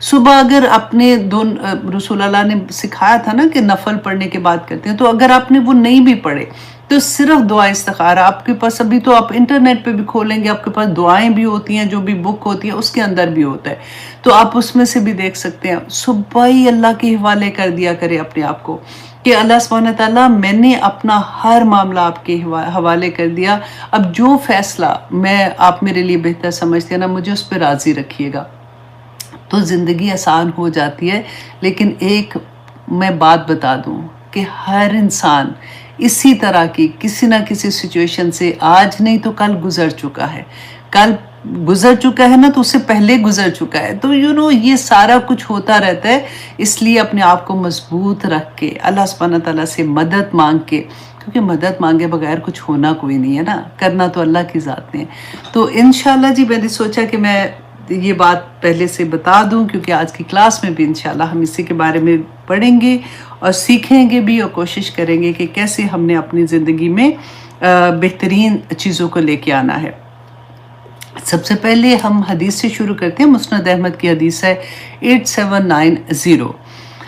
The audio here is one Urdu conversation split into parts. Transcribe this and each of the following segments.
صبح اگر اپنے رسول اللہ نے سکھایا تھا نا کہ نفل پڑھنے کے بعد کرتے ہیں، تو اگر آپ نے وہ نہیں بھی پڑھے تو صرف دعا استخارہ آپ کے پاس، ابھی تو آپ انٹرنیٹ پہ بھی کھولیں گے، آپ کے پاس دعائیں بھی ہوتی ہیں، جو بھی بک ہوتی ہے اس کے اندر بھی ہوتا ہے، تو آپ اس میں سے بھی دیکھ سکتے ہیں۔ صبح ہی اللہ کے حوالے کر دیا کرے اپنے آپ کو کہ اللہ سبحانہ تعالیٰ میں نے اپنا ہر معاملہ آپ کے حوالے کر دیا، اب جو فیصلہ آپ میرے لیے بہتر سمجھتے ہیں نا، مجھے اس پہ راضی رکھیے گا، تو زندگی آسان ہو جاتی ہے۔ لیکن ایک میں بات بتا دوں کہ ہر انسان اسی طرح کی کسی نہ کسی سچویشن سے آج نہیں تو کل گزر چکا ہے، کل گزر چکا ہے نا تو اس سے پہلے گزر چکا ہے، تو یہ سارا کچھ ہوتا رہتا ہے۔ اس لیے اپنے آپ کو مضبوط رکھ کے اللہ سبحانہ تعالیٰ سے مدد مانگ کے، کیونکہ مدد مانگے بغیر کچھ ہونا کوئی نہیں ہے نا، کرنا تو اللہ کی ذات نے۔ تو انشاءاللہ جی میں نے سوچا کہ میں یہ بات پہلے سے بتا دوں، کیونکہ آج کی کلاس میں بھی انشاءاللہ ہم اسی کے بارے میں پڑھیں گے اور سیکھیں گے بھی، اور کوشش کریں گے کہ کیسے ہم نے اپنی زندگی میں بہترین چیزوں کو لے کے آنا ہے۔ سب سے پہلے ہم حدیث سے شروع کرتے ہیں۔ مسند احمد کی حدیث ہے 8790۔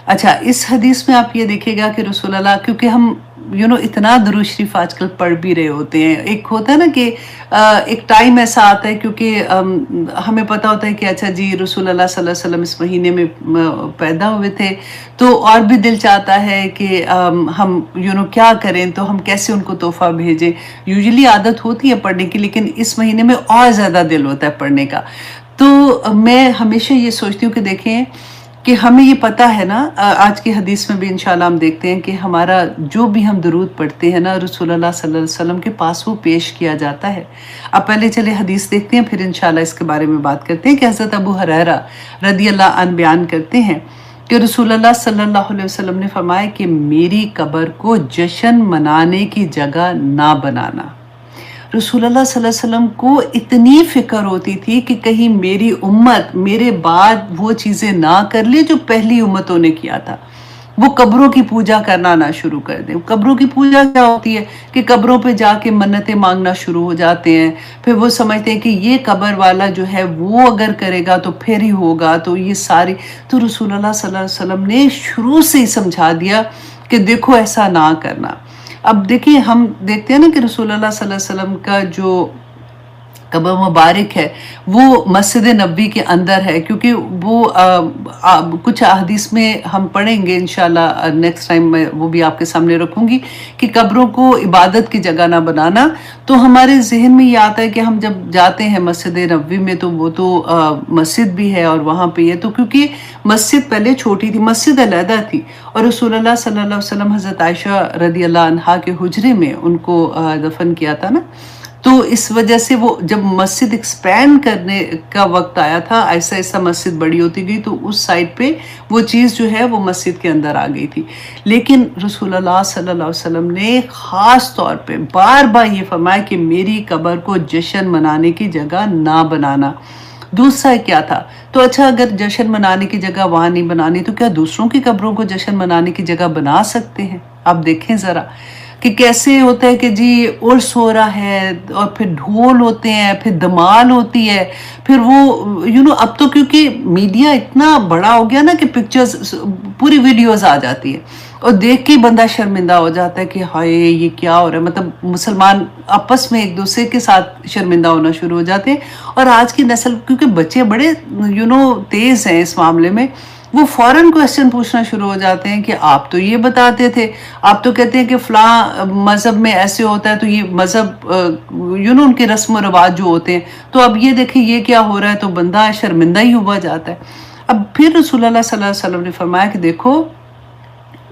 اچھا، اس حدیث میں آپ یہ دیکھیں گا کہ رسول اللہ، کیونکہ ہم اتنا درود شریف آج کل پڑھ بھی رہے ہوتے ہیں، ایک ہوتا ہے نا کہ ایک ٹائم ایسا آتا ہے، کیونکہ ہمیں پتہ ہوتا ہے کہ اچھا جی رسول اللہ صلی اللہ علیہ وسلم اس مہینے میں پیدا ہوئے تھے، تو اور بھی دل چاہتا ہے کہ ہم کیا کریں، تو ہم کیسے ان کو تحفہ بھیجیں۔ یوزلی عادت ہوتی ہے پڑھنے کی، لیکن اس مہینے میں اور زیادہ دل ہوتا ہے پڑھنے کا۔ تو میں ہمیشہ یہ سوچتی ہوں کہ دیکھیں کہ ہمیں یہ پتہ ہے نا، آج کی حدیث میں بھی انشاءاللہ ہم دیکھتے ہیں کہ ہمارا جو بھی ہم درود پڑھتے ہیں نا، رسول اللہ صلی اللہ علیہ وسلم کے پاس وہ پیش کیا جاتا ہے۔ اب پہلے چلے حدیث دیکھتے ہیں، پھر انشاءاللہ اس کے بارے میں بات کرتے ہیں کہ حضرت ابو ہریرہ رضی اللہ عنہ بیان کرتے ہیں کہ رسول اللہ صلی اللہ علیہ وسلم نے فرمایا کہ میری قبر کو جشن منانے کی جگہ نہ بنانا۔ رسول اللہ صلی اللہ علیہ وسلم کو اتنی فکر ہوتی تھی کہ کہیں میری امت میرے بعد وہ چیزیں نہ کر لے جو پہلی امتوں نے کیا تھا، وہ قبروں کی پوجا کرنا نہ شروع کر دیں۔ قبروں کی پوجا کیا ہوتی ہے کہ قبروں پہ جا کے منتیں مانگنا شروع ہو جاتے ہیں، پھر وہ سمجھتے ہیں کہ یہ قبر والا جو ہے وہ اگر کرے گا تو پھر ہی ہوگا، تو یہ ساری، تو رسول اللہ صلی اللہ علیہ وسلم نے شروع سے ہی سمجھا دیا کہ دیکھو ایسا نہ کرنا۔ اب دیکھیں، ہم دیکھتے ہیں نا کہ رسول اللہ صلی اللہ علیہ وسلم کا جو قبر مبارک ہے وہ مسجد نبوی کے اندر ہے، کیونکہ وہ کچھ احادیث میں ہم پڑھیں گے انشاءاللہ نیکسٹ ٹائم، میں وہ بھی آپ کے سامنے رکھوں گی کہ قبروں کو عبادت کی جگہ نہ بنانا۔ تو ہمارے ذہن میں یہ آتا ہے کہ ہم جب جاتے ہیں مسجد نبوی میں تو وہ تو مسجد بھی ہے اور وہاں پہ ہے، تو کیونکہ مسجد پہلے چھوٹی تھی، مسجد علیحدہ تھی، اور رسول اللہ صلی اللہ علیہ وسلم حضرت عائشہ رضی اللہ عنہا کے حجرے میں ان کو دفن کیا تھا نا، تو اس وجہ سے وہ جب مسجد ایکسپینڈ کرنے کا وقت آیا تھا، ایسا ایسا مسجد بڑی ہوتی گئی، تو اس سائڈ پہ وہ چیز جو ہے وہ مسجد کے اندر آ گئی تھی۔ لیکن رسول اللہ صلی اللہ علیہ وسلم نے خاص طور پہ بار بار یہ فرمایا کہ میری قبر کو جشن منانے کی جگہ نہ بنانا۔ دوسرا کیا تھا؟ تو اچھا، اگر جشن منانے کی جگہ وہاں نہیں بنانی تو کیا دوسروں کی قبروں کو جشن منانے کی جگہ بنا سکتے ہیں؟ آپ دیکھیں ذرا کہ کیسے ہوتا ہے کہ جی عرس ہو رہا ہے اور پھر ڈھول ہوتے ہیں، پھر دمال ہوتی ہے، پھر وہ اب تو کیونکہ میڈیا اتنا بڑا ہو گیا نا کہ پکچرز پوری ویڈیوز آ جاتی ہے، اور دیکھ کے بندہ شرمندہ ہو جاتا ہے کہ ہائے یہ کیا ہو رہا ہے، مطلب مسلمان آپس میں ایک دوسرے کے ساتھ شرمندہ ہونا شروع ہو جاتے ہیں۔ اور آج کی نسل، کیونکہ بچے بڑے تیز ہیں اس معاملے میں، وہ فوراً کویسچن پوچھنا شروع ہو جاتے ہیں کہ آپ تو یہ بتاتے تھے، آپ تو کہتے ہیں کہ فلاں مذہب میں ایسے ہوتا ہے، تو یہ مذہب ان کے رسم و رواج جو ہوتے ہیں، تو اب یہ دیکھیں یہ کیا ہو رہا ہے، تو بندہ شرمندہ ہی ہوا جاتا ہے۔ اب پھر رسول اللہ صلی اللہ علیہ وسلم نے فرمایا کہ دیکھو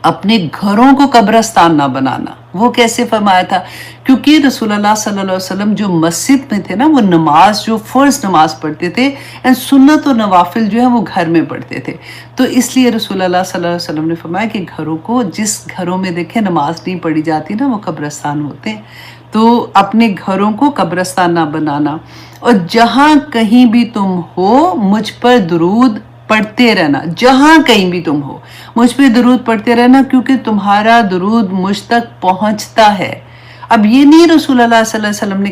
اپنے گھروں کو قبرستان نہ بنانا۔ وہ کیسے فرمایا تھا؟ کیونکہ رسول اللہ صلی اللہ علیہ وسلم جو مسجد میں تھے نا، وہ نماز جو فرض نماز پڑھتے تھے، سنت و نوافل جو ہے وہ گھر میں پڑھتے تھے، تو اس لیے رسول اللہ صلی اللہ علیہ وسلم نے فرمایا کہ گھروں کو، جس گھروں میں دیکھیں نماز نہیں پڑھی جاتی نا، وہ قبرستان ہوتے ہیں، تو اپنے گھروں کو قبرستان نہ بنانا۔ اور جہاں کہیں بھی تم ہو مجھ پر درود پڑھتے رہنا، جہاں کہیں بھی تم ہو مجھ پہ درود پڑھتے رہنا، کیونکہ تمہارا درود مجھ تک پہنچتا ہے۔ اب یہ نہیں رسول اللہ صلی اللہ علیہ وسلم نے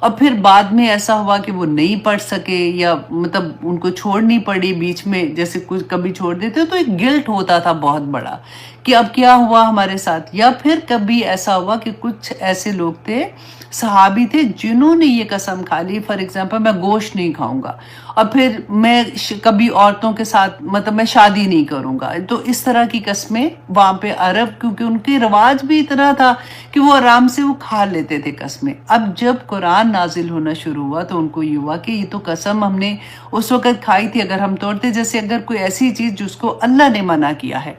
اور پھر بعد میں ایسا ہوا کہ وہ نہیں پڑھ سکے یا مطلب ان کو چھوڑنی پڑی بیچ میں، جیسے کچھ کبھی چھوڑ دیتے تو ایک گلٹ ہوتا تھا بہت بڑا کہ اب کیا ہوا ہمارے ساتھ. یا پھر کبھی ایسا ہوا کہ کچھ ایسے لوگ تھے، صحابی تھے، جنہوں نے یہ قسم کھا لی، فار ایگزامپل میں گوشت نہیں کھاؤں گا، اور پھر میں کبھی عورتوں کے ساتھ مطلب میں شادی نہیں کروں گا. تو اس طرح کی قسمیں وہاں پہ عرب، کیونکہ ان کے رواج بھی اتنا تھا کہ وہ آرام سے وہ کھا لیتے تھے قسمیں. اب جب قرآن نازل ہونا شروع ہوا تو ان کو یہ ہوا کہ یہ تو قسم ہم نے اس وقت کھائی تھی، اگر ہم توڑتے، جیسے اگر کوئی ایسی چیز جس کو اللہ نے منع کیا ہے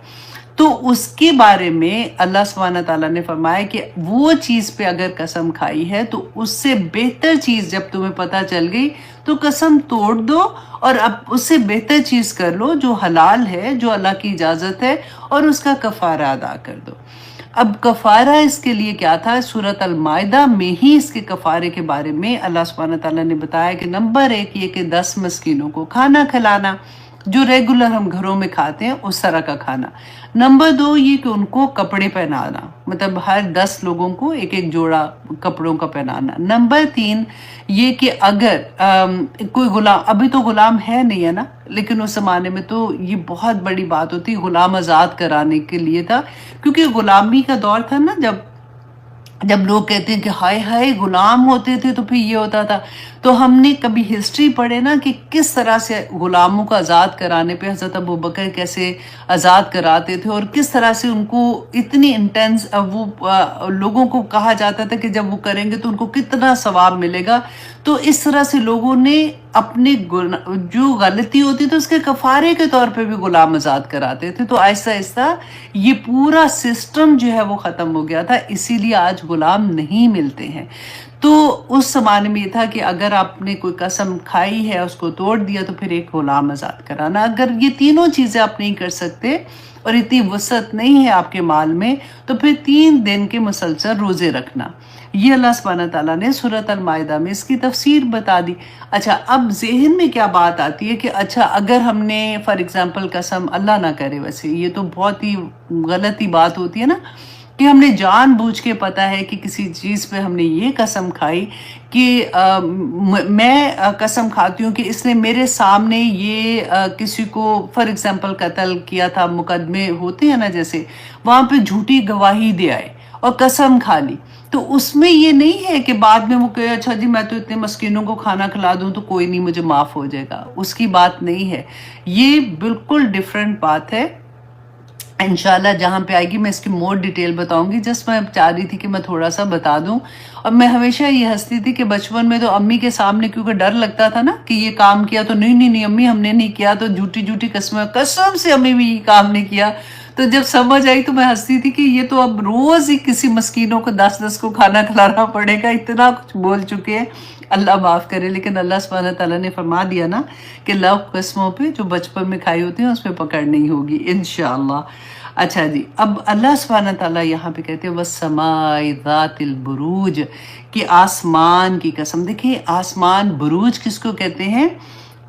تو اس کے بارے میں اللہ سبحانہ تعالیٰ نے فرمایا کہ وہ چیز پہ اگر قسم کھائی ہے تو اس سے بہتر چیز جب تمہیں پتہ چل گئی تو قسم توڑ دو اور اب اس سے بہتر چیز کر لو جو حلال ہے، جو اللہ کی اجازت ہے، اور اس کا کفارہ ادا کر دو. اب کفارہ اس کے لیے کیا تھا؟ سورۃ المائدہ میں ہی اس کے کفارے کے بارے میں اللہ سبحانہ تعالیٰ نے بتایا کہ نمبر 1 یہ کہ 10 مسکینوں کو کھانا کھلانا، جو ریگولر ہم گھروں میں کھاتے ہیں اس طرح کا کھانا. نمبر 2 یہ کہ ان کو کپڑے پہنانا، مطلب ہر 10 لوگوں کو ایک ایک جوڑا کپڑوں کا پہنانا. نمبر 3 یہ کہ اگر کوئی غلام، ابھی تو غلام ہے نہیں ہے نا، لیکن اس زمانے میں تو یہ بہت بڑی بات ہوتی، غلام آزاد کرانے کے لیے تھا، کیونکہ غلامی کا دور تھا نا، جب لوگ کہتے ہیں کہ ہائے ہائے غلام ہوتے تھے تو پھر یہ ہوتا تھا. تو ہم نے کبھی ہسٹری پڑھے نا کہ کس طرح سے غلاموں کو آزاد کرانے پہ حضرت ابوبکر کیسے آزاد کراتے تھے، اور کس طرح سے ان کو اتنی انٹینس وہ لوگوں کو کہا جاتا تھا کہ جب وہ کریں گے تو ان کو کتنا ثواب ملے گا. تو اس طرح سے لوگوں نے اپنی جو غلطی ہوتی تھی اس کے کفارے کے طور پہ بھی غلام آزاد کراتے تھے. تو آہستہ آہستہ یہ پورا سسٹم جو ہے وہ ختم ہو گیا تھا، اسی لیے آج غلام نہیں ملتے ہیں. تو اس زمانے میں یہ تھا کہ اگر آپ نے کوئی قسم کھائی ہے، اس کو توڑ دیا، تو پھر ایک غلام آزاد کرانا. اگر یہ تینوں چیزیں آپ نہیں کر سکتے اور اتنی وسعت نہیں ہے آپ کے مال میں، تو پھر 3 دن کے مسلسل روزے رکھنا. یہ اللہ سبحانہ تعالیٰ نے سورۃ المائدہ میں اس کی تفسیر بتا دی. اچھا، اب ذہن میں کیا بات آتی ہے کہ اچھا اگر ہم نے فار ایگزامپل قسم، اللہ نہ کرے، ویسے یہ تو بہت ہی غلطی بات ہوتی ہے نا، کہ ہم نے جان بوجھ کے پتہ ہے کہ کسی چیز پہ ہم نے یہ قسم کھائی کہ میں قسم کھاتی ہوں کہ اس نے میرے سامنے یہ کسی کو فار ایگزامپل قتل کیا تھا، مقدمے ہوتے ہیں نا جیسے، وہاں پہ جھوٹی گواہی دے آئے اور قسم کھا لی. تو اس میں یہ نہیں ہے کہ بعد میں وہ کہے اچھا جی میں تو اتنے مسکینوں کو کھانا کھلا دوں تو کوئی نہیں، مجھے معاف ہو جائے گا. اس کی بات نہیں ہے، یہ بالکل ڈیفرنٹ بات ہے. انشاءاللہ جہاں پہ آئے گی میں اس کی مور ڈیٹیل بتاؤں گی. جسٹ میں چاہ رہی تھی کہ میں تھوڑا سا بتا دوں. اور میں ہمیشہ یہ ہنستی تھی کہ بچپن میں تو امی کے سامنے کیونکہ ڈر لگتا تھا نا کہ یہ کام کیا تو نہیں امی ہم نے نہیں کیا، تو جھوٹی قسم سے امی بھی یہ کام نہیں کیا. تو جب سمجھ آئی تو میں ہنستی تھی کہ یہ تو اب روز ہی کسی مسکینوں کو 10 کو کھانا کھلانا پڑے گا، اتنا کچھ بول چکے ہیں. اللہ معاف کرے، لیکن اللہ سبحانہ تعالیٰ نے فرما دیا نا کہ 9 قسموں پہ جو بچپن میں کھائی ہوتی ہیں اس پہ پکڑ نہیں ہوگی انشاءاللہ. اچھا جی، اب اللہ سبحانہ تعالیٰ یہاں پہ کہتے ہیں وَالسَّمَاءِ ذَاتِ الْبُرُوجِ، کہ آسمان کی قسم. دیکھیں آسمان، بروج کس کو کہتے ہیں؟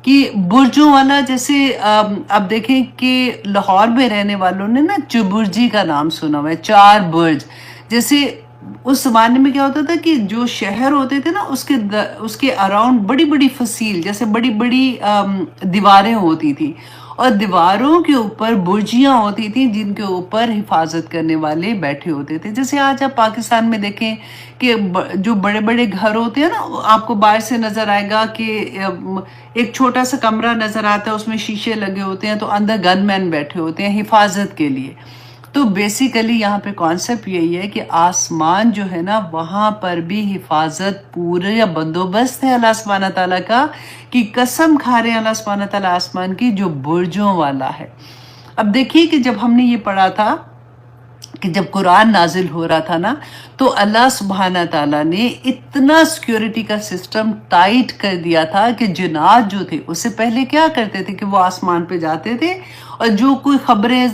کہ برجوں والا. جیسے اب دیکھیں کہ لاہور میں رہنے والوں نے نا چبرجی کا نام سنا ہوا ہے، 4 برج. جیسے اس زمانے میں کیا ہوتا تھا کہ جو شہر ہوتے تھے نا اس کے اراؤنڈ بڑی بڑی فصیل، جیسے بڑی بڑی دیواریں ہوتی تھی، اور دیواروں کے اوپر برجیاں ہوتی تھیں جن کے اوپر حفاظت کرنے والے بیٹھے ہوتے تھے. جیسے آج آپ پاکستان میں دیکھیں کہ جو بڑے بڑے گھر ہوتے ہیں نا، آپ کو باہر سے نظر آئے گا کہ ایک چھوٹا سا کمرہ نظر آتا ہے، اس میں شیشے لگے ہوتے ہیں، تو اندر گن مین بیٹھے ہوتے ہیں حفاظت کے لیے. تو بیسیکلی یہاں پہ کانسیپٹ یہی ہے کہ آسمان جو ہے نا وہاں پر بھی حفاظت پورا بندوبست ہے اللہ سبحانہ تعالیٰ کا، کہ قسم کھا رہے ہیں اللہ سبحانہ تعالیٰ آسمان کی جو برجوں والا ہے. اب دیکھیے کہ جب ہم نے یہ پڑھا تھا کہ جب قرآن نازل ہو رہا تھا نا، تو اللہ سبحانہ تعالیٰ نے اتنا سیکیورٹی کا سسٹم ٹائٹ کر دیا تھا کہ جنات جو تھے اس سے پہلے کیا کرتے تھے کہ وہ آسمان پہ جاتے تھے، اور جو کوئی خبریں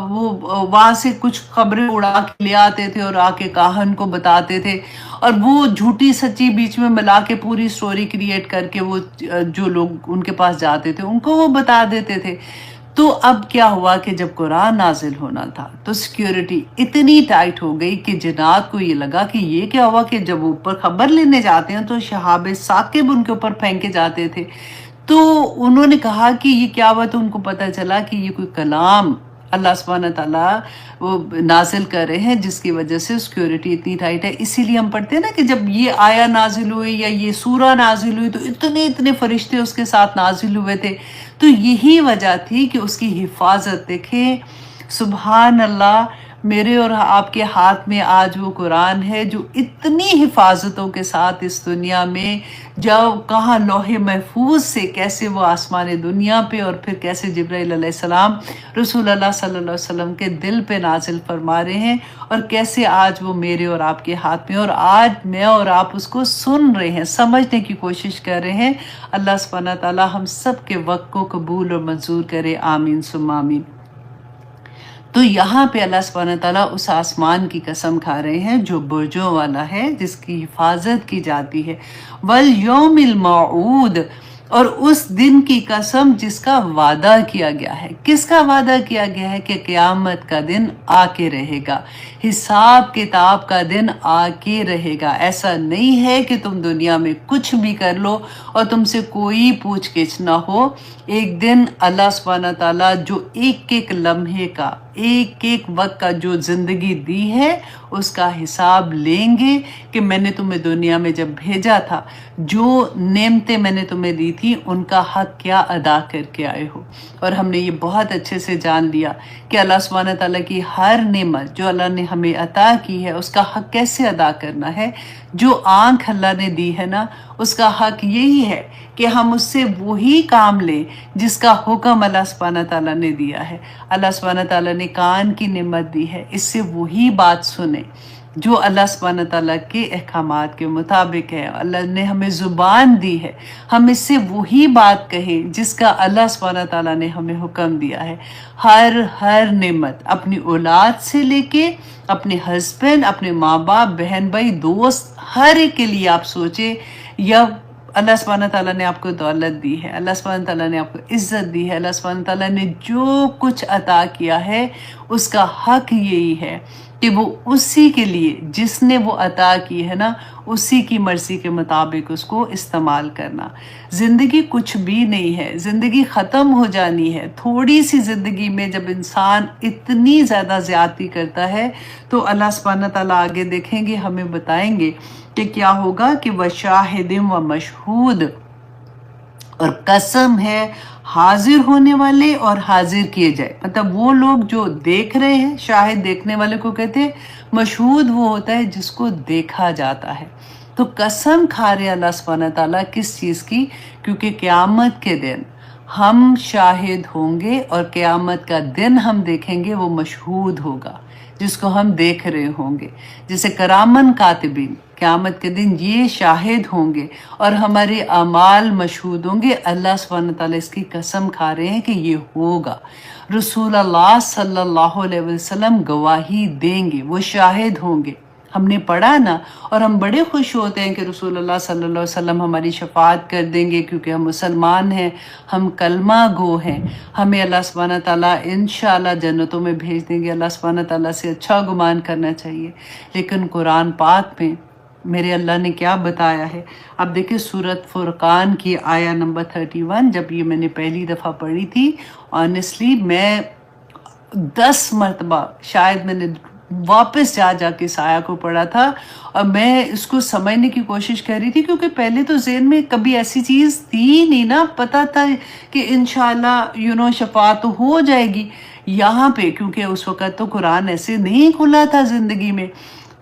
وہ وہاں سے کچھ خبریں اڑا کے لے آتے تھے اور آ کے کاہن کو بتاتے تھے، اور وہ جھوٹی سچی بیچ میں ملا کے پوری سٹوری کریٹ کر کے وہ جو لوگ ان کے پاس جاتے تھے ان کو وہ بتا دیتے تھے. تو اب کیا ہوا کہ جب قرآن نازل ہونا تھا تو سیکیورٹی اتنی ٹائٹ ہو گئی کہ جنات کو یہ لگا کہ یہ کیا ہوا کہ جب اوپر خبر لینے جاتے ہیں تو شہاب ثاقب ان کے اوپر پھینکے جاتے تھے. تو انہوں نے کہا کہ یہ کیا ہوا، تو ان کو پتہ چلا کہ یہ کوئی کلام اللہ سبحانہ تعالیٰ وہ نازل کر رہے ہیں جس کی وجہ سے سیکیورٹی اتنی ٹائٹ ہے. اسی لیے ہم پڑھتے ہیں نا کہ جب یہ آیا نازل ہوئی یا یہ سورہ نازل ہوئی تو اتنے فرشتے اس کے ساتھ نازل ہوئے تھے. تو یہی وجہ تھی کہ اس کی حفاظت. دیکھیں سبحان اللہ، میرے اور آپ کے ہاتھ میں آج وہ قرآن ہے جو اتنی حفاظتوں کے ساتھ اس دنیا میں، جب کہاں لوح محفوظ سے کیسے وہ آسمان دنیا پہ اور پھر کیسے جبرائیل علیہ السلام رسول اللہ صلی اللہ علیہ وسلم کے دل پہ نازل فرما رہے ہیں، اور کیسے آج وہ میرے اور آپ کے ہاتھ میں، اور آج میں اور آپ اس کو سن رہے ہیں، سمجھنے کی کوشش کر رہے ہیں. اللہ سبحانہ تعالیٰ ہم سب کے وقت کو قبول اور منظور کرے، آمین ثم آمین. تو یہاں پہ اللہ سبحانہ تعالیٰ اس آسمان کی قسم کھا رہے ہیں جو برجوں والا ہے، جس کی حفاظت کی جاتی ہے. والیوم الموعود، اور اس دن کی قسم جس کا وعدہ کیا گیا ہے. کس کا وعدہ کیا گیا ہے؟ کہ قیامت کا دن آ کے رہے گا، حساب کتاب کا دن آ کے رہے گا. ایسا نہیں ہے کہ تم دنیا میں کچھ بھی کر لو اور تم سے کوئی پوچھ گچھ نہ ہو. ایک دن اللہ سبحانہ تعالیٰ جو ایک لمحے کا، ایک وقت کا جو زندگی دی ہے اس کا حساب لیں گے کہ میں نے تمہیں دنیا میں جب بھیجا تھا، جو نعمتیں میں نے تمہیں دی تھی ان کا حق کیا ادا کر کے آئے ہو. اور ہم نے یہ بہت اچھے سے جان لیا کہ اللہ سبحانہ تعالیٰ کی ہر نعمت جو اللہ نے ہمیں عطا کی ہے اس کا حق کیسے ادا کرنا ہے. جو آنکھ اللہ نے دی ہے نا، اس کا حق یہی ہے کہ ہم اس سے وہی کام لیں جس کا حکم اللہ سبحانہ تعالیٰ نے دیا ہے. اللہ سبحانہ تعالیٰ نے کان کی نعمت دی ہے، اس سے وہی بات سنیں جو اللہ سبحانہ تعالیٰ کے احکامات کے مطابق ہے. اللہ نے ہمیں زبان دی ہے، ہم اس سے وہی بات کہیں جس کا اللہ سبحانہ تعالیٰ نے ہمیں حکم دیا ہے. ہر نعمت، اپنی اولاد سے لے کے اپنے ہسبینڈ، اپنے ماں باپ، بہن بھائی، دوست، ہر ایک کے لیے آپ سوچیں. یا اللہ سبحانہ تعالیٰ نے آپ کو دولت دی ہے، اللہ سبحانہ تعالیٰ نے آپ کو عزت دی ہے، اللہ سبحانہ تعالیٰ نے جو کچھ عطا کیا ہے اس کا حق یہی ہے کہ وہ اسی کے لیے جس نے وہ عطا کی ہے نا، اسی کی مرضی کے مطابق اس کو استعمال کرنا. زندگی کچھ بھی نہیں ہے، زندگی ختم ہو جانی ہے. تھوڑی سی زندگی میں جب انسان اتنی زیادہ زیادتی کرتا ہے تو اللہ سبحانہ تعالیٰ آگے دیکھیں گے، ہمیں بتائیں گے کہ کیا ہوگا کہ وَشَاهِدٍ وَمَشْهُودٍ، اور قسم ہے حاضر ہونے والے اور حاضر کیے جائے. مطلب وہ لوگ جو دیکھ رہے ہیں، شاہد دیکھنے والے کو کہتے ہیں، مشہود وہ ہوتا ہے جس کو دیکھا جاتا ہے. تو قسم کھا رہے اللہ سبحانہ تعالیٰ کس چیز کی؟ کیونکہ قیامت کے دن ہم شاہد ہوں گے، اور قیامت کا دن ہم دیکھیں گے، وہ مشہود ہوگا جس کو ہم دیکھ رہے ہوں گے. جیسے کرامن کاتبین، قیامت کے دن یہ شاہد ہوں گے اور ہمارے اعمال مشہود ہوں گے. اللہ سبحانہ تعالیٰ اس کی قسم کھا رہے ہیں کہ یہ ہوگا. رسول اللہ صلی اللہ علیہ وسلم گواہی دیں گے، وہ شاہد ہوں گے. ہم نے پڑھا نا، اور ہم بڑے خوش ہوتے ہیں کہ رسول اللہ صلی اللہ علیہ وسلم ہماری شفاعت کر دیں گے، کیونکہ ہم مسلمان ہیں، ہم کلمہ گو ہیں. ہمیں اللہ سبحانہ تعالیٰ انشاءاللہ جنتوں میں بھیج دیں گے. اللہ سبحانہ تعالیٰ سے اچھا گمان کرنا چاہیے. لیکن قرآن پاک میں میرے اللہ نے کیا بتایا ہے؟ اب دیکھیں سورۃ فرقان کی آیہ نمبر 31. جب یہ میں نے پہلی دفعہ پڑھی تھی، آنیسٹلی میں 10 مرتبہ شاید میں نے واپس جا کے اس آیہ کو پڑھا تھا، اور میں اس کو سمجھنے کی کوشش کر رہی تھی، کیونکہ پہلے تو ذہن میں کبھی ایسی چیز تھی نہیں نا. پتہ تھا کہ انشاءاللہ شفاعت تو ہو جائے گی یہاں پہ، کیونکہ اس وقت تو قرآن ایسے نہیں کھلا تھا زندگی میں.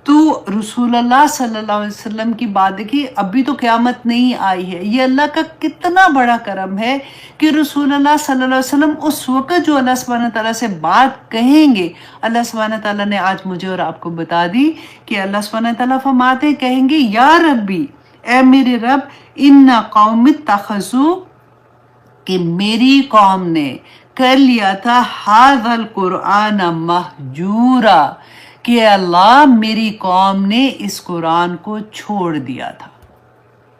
تو رسول اللہ صلی اللہ علیہ وسلم کی بات دیکھی، ابھی تو قیامت نہیں آئی ہے. یہ اللہ کا کتنا بڑا کرم ہے کہ رسول اللہ صلی اللہ علیہ وسلم اس وقت جو اللہ سبحانہ تعالیٰ سے بات کہیں گے، اللہ سبحانہ تعالیٰ نے آج مجھے اور آپ کو بتا دی کہ اللہ سبحانہ تعالیٰ فرماتے کہیں گے، یا ربی، اے میرے رب، ان قوم اتخذوا، کہ میری قوم نے کر لیا تھا ھذا القرآن مہجورا، کہ اللہ میری قوم نے اس قرآن کو چھوڑ دیا تھا.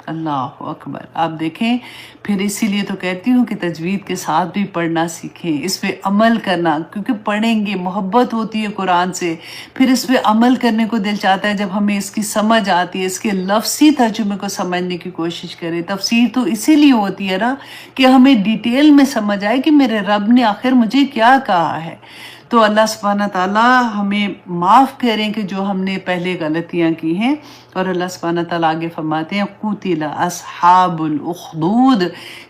اللہ اکبر. آپ دیکھیں، پھر اسی لیے تو کہتی ہوں کہ تجوید کے ساتھ بھی پڑھنا سیکھیں، اس پہ عمل کرنا، کیونکہ پڑھیں گے محبت ہوتی ہے قرآن سے، پھر اس پہ عمل کرنے کو دل چاہتا ہے. جب ہمیں اس کی سمجھ آتی ہے، اس کے لفظی ترجمے کو سمجھنے کی کوشش کریں. تفسیر تو اسی لیے ہوتی ہے نا کہ ہمیں ڈیٹیل میں سمجھ آئے کہ میرے رب نے آخر مجھے کیا کہا ہے. تو اللہ سبحانہ تعالیٰ ہمیں معاف کریں کہ جو ہم نے پہلے غلطیاں کی ہیں. اور اللہ سبحانہ تعالیٰ آگے فرماتے ہیں قُتِلَ اصحاب الاخدود،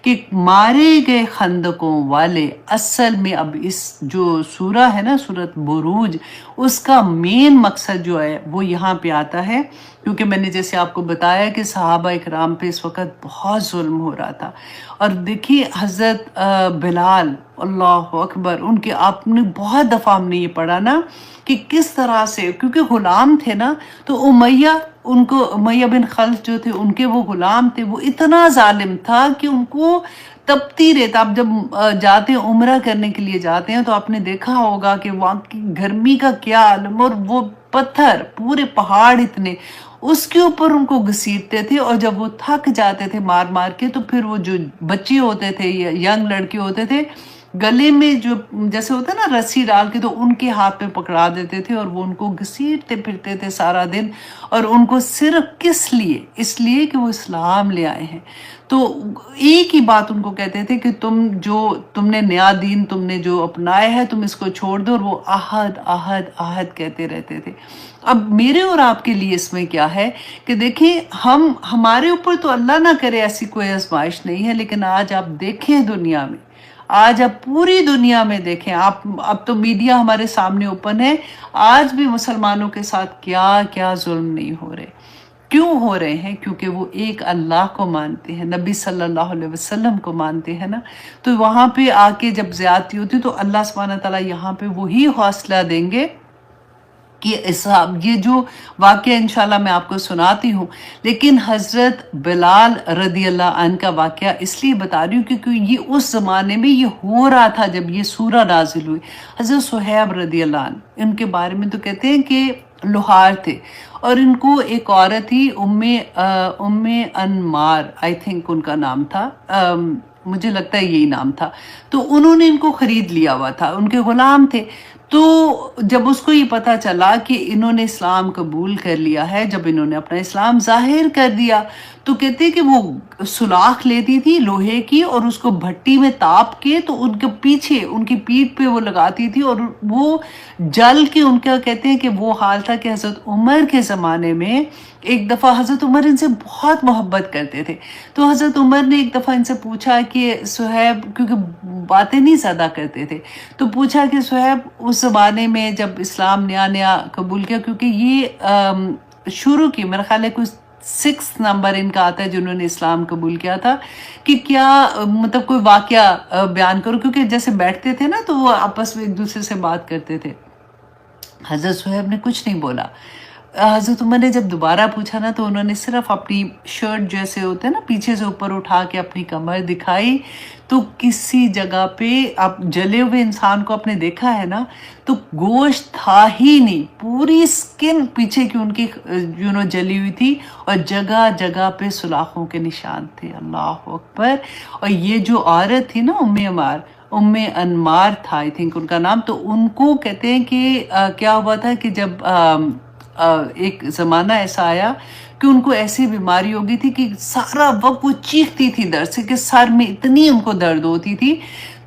کہ مارے گئے خندقوں والے. اصل میں اب اس جو سورہ ہے نا سورۃ بروج، اس کا مین مقصد جو ہے وہ یہاں پہ آتا ہے، کیونکہ میں نے جیسے آپ کو بتایا کہ صحابہ اکرام پہ اس وقت بہت ظلم ہو رہا تھا. اور دیکھیے حضرت بلال، اللہ اکبر، ان کے آپ نے بہت دفعہ ہم نے یہ پڑھا نا کہ کس طرح سے، کیونکہ غلام تھے نا، تو امیہ بن خلف جو تھے ان کے وہ غلام تھے، وہ اتنا ظالم تھا کہ ان کو تپتی رہتا. آپ جب جاتے ہیں عمرہ کرنے کے لیے جاتے ہیں تو آپ نے دیکھا ہوگا کہ وہاں کی گرمی کا کیا عالم، اور وہ پتھر پورے پہاڑ اتنے، اس کے اوپر ان کو گھسیٹتے تھے. اور جب وہ تھک جاتے تھے مار مار کے، تو پھر وہ جو بچے ہوتے تھے یا ینگ لڑکے ہوتے تھے، گلے میں جو جیسے ہوتا ہے نا رسی ڈال کے، تو ان کے ہاتھ میں پکڑا دیتے تھے اور وہ ان کو گھسیٹتے پھرتے تھے سارا دن. اور ان کو صرف کس لیے؟ اس لیے کہ وہ اسلام لے آئے ہیں. تو ایک ہی بات ان کو کہتے تھے کہ تم نے نیا دین تم نے جو اپنایا ہے، تم اس کو چھوڑ دو. اور وہ احد احد احد کہتے رہتے تھے. اب میرے اور آپ کے لیے اس میں کیا ہے کہ دیکھیں، ہمارے اوپر تو اللہ نہ کرے ایسی کوئی آزمائش نہیں ہے، لیکن آج آپ دیکھیں دنیا میں، آج آپ پوری دنیا میں دیکھیں، اب تو میڈیا ہمارے سامنے اوپن ہے، آج بھی مسلمانوں کے ساتھ کیا کیا ظلم نہیں ہو رہے. کیوں ہو رہے ہیں؟ کیونکہ وہ ایک اللہ کو مانتے ہیں، نبی صلی اللہ علیہ وسلم کو مانتے ہیں نا. تو وہاں پہ آ کے جب زیادتی ہوتی تو اللہ سبحانہ تعالیٰ یہاں پہ وہی حوصلہ دیں گے کہ یہ جو واقعہ انشاءاللہ میں آپ کو سناتی ہوں. لیکن حضرت بلال رضی اللہ عنہ کا واقعہ اس لیے بتا رہی ہوں کیونکہ یہ اس زمانے میں یہ ہو رہا تھا جب یہ سورہ نازل ہوئی. حضرت صہیب رضی اللہ عنہ، ان کے بارے میں تو کہتے ہیں کہ لوہار تھے، اور ان کو ایک عورت تھی ام انمار، آئی تھنک ان کا نام تھا، مجھے لگتا ہے یہی نام تھا. تو انہوں نے ان کو خرید لیا ہوا تھا، ان کے غلام تھے. تو جب اس کو یہ پتا چلا کہ انہوں نے اسلام قبول کر لیا ہے، جب انہوں نے اپنا اسلام ظاہر کر دیا، تو کہتے کہ وہ سلاخ لیتی تھی لوہے کی اور اس کو بھٹی میں تاپ کے تو ان کے پیچھے ان کی پیٹھ پہ وہ لگاتی تھی، اور وہ جل کے ان کا کہتے ہیں کہ وہ حال تھا کہ حضرت عمر کے زمانے میں ایک دفعہ حضرت عمر ان سے بہت محبت کرتے تھے. تو حضرت عمر نے ایک دفعہ ان سے پوچھا کہ صہیب، کیونکہ باتیں نہیں زیادہ کرتے تھے، تو پوچھا کہ صہیب اس زمانے میں جب اسلام نیا نیا قبول کیا، کیونکہ یہ شروع کی میرا خیال ہے کچھ 6 نمبر ان کا آتا ہے جنہوں نے اسلام قبول کیا تھا، کہ کیا مطلب کوئی واقعہ بیان کرو، کیونکہ جیسے بیٹھتے تھے نا تو وہ آپس میں ایک دوسرے سے بات کرتے تھے. حضرت صہیب نے کچھ نہیں بولا. حضرت عمر نے جب دوبارہ پوچھا نا تو انہوں نے صرف اپنی شرٹ جیسے ہوتے ہیں نا پیچھے سے اوپر اٹھا کے اپنی کمر دکھائی. تو کسی جگہ پہ آپ جلے ہوئے انسان کو آپ نے دیکھا ہے نا، تو گوشت تھا ہی نہیں، پوری سکن پیچھے کی ان کی جلی ہوئی تھی، اور جگہ جگہ پہ سلاخوں کے نشان تھے. اللہ اکبر. اور یہ جو عورت تھی نا ام انمار تھا آئی تھنک ان کا نام، تو ان کو کہتے ہیں کہ کیا ہوا تھا کہ جب ایک زمانہ ایسا آیا کہ ان کو ایسی بیماری ہو گئی تھی کہ سارا وقت وہ چیختی تھی درد سے، کہ سر میں اتنی ان کو درد ہوتی تھی.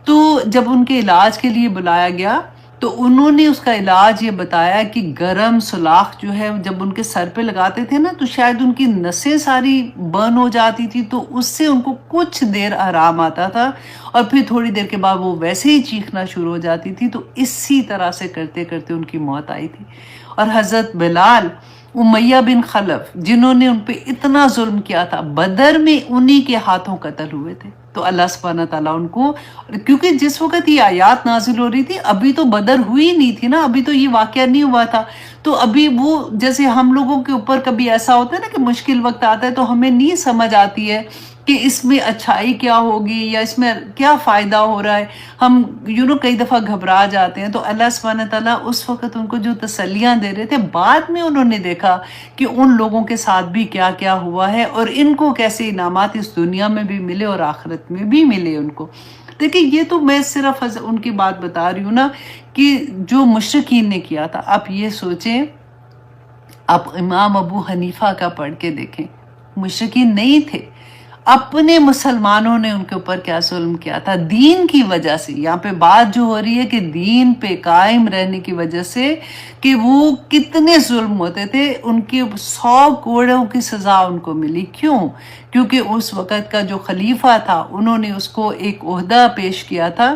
تو جب ان کے علاج کے لیے بلایا گیا تو انہوں نے اس کا علاج یہ بتایا کہ گرم سلاخ جو ہے جب ان کے سر پہ لگاتے تھے نا تو شاید ان کی نسیں ساری برن ہو جاتی تھی، تو اس سے ان کو کچھ دیر آرام آتا تھا، اور پھر تھوڑی دیر کے بعد وہ ویسے ہی چیخنا شروع ہو جاتی تھی. تو اسی طرح سے کرتے کرتے ان کی موت آئی تھی. اور حضرت بلال، امیہ بن خلف جنہوں نے ان پہ اتنا ظلم کیا تھا، بدر میں انہی کے ہاتھوں قتل ہوئے تھے. تو اللہ سبحانہ تعالیٰ ان کو، کیونکہ جس وقت یہ آیات نازل ہو رہی تھی ابھی تو بدر ہوئی نہیں تھی نا، ابھی تو یہ واقعہ نہیں ہوا تھا، تو ابھی وہ جیسے ہم لوگوں کے اوپر کبھی ایسا ہوتا ہے نا کہ مشکل وقت آتا ہے تو ہمیں نہیں سمجھ آتی ہے کہ اس میں اچھائی کیا ہوگی یا اس میں کیا فائدہ ہو رہا ہے، ہم کئی دفعہ گھبرا جاتے ہیں، تو اللہ سبحانہ تعالیٰ اس وقت ان کو جو تسلیاں دے رہے تھے، بعد میں انہوں نے دیکھا کہ ان لوگوں کے ساتھ بھی کیا کیا ہوا ہے اور ان کو کیسے انعامات اس دنیا میں بھی ملے اور آخرت میں بھی ملے ان کو۔ دیکھیں یہ تو میں صرف ان کی بات بتا رہی ہوں نا کہ جو مشرکین نے کیا تھا۔ آپ یہ سوچیں، آپ امام ابو حنیفہ کا پڑھ کے دیکھیں، مشرکین نہیں تھے، اپنے مسلمانوں نے ان کے اوپر کیا ظلم کیا تھا دین کی وجہ سے۔ یہاں پہ بات جو ہو رہی ہے کہ دین پہ قائم رہنے کی وجہ سے کہ وہ کتنے ظلم ہوتے تھے، ان کے 100 کوڑوں کی سزا ان کو ملی۔ کیوں؟ کیونکہ اس وقت کا جو خلیفہ تھا انہوں نے اس کو ایک عہدہ پیش کیا تھا،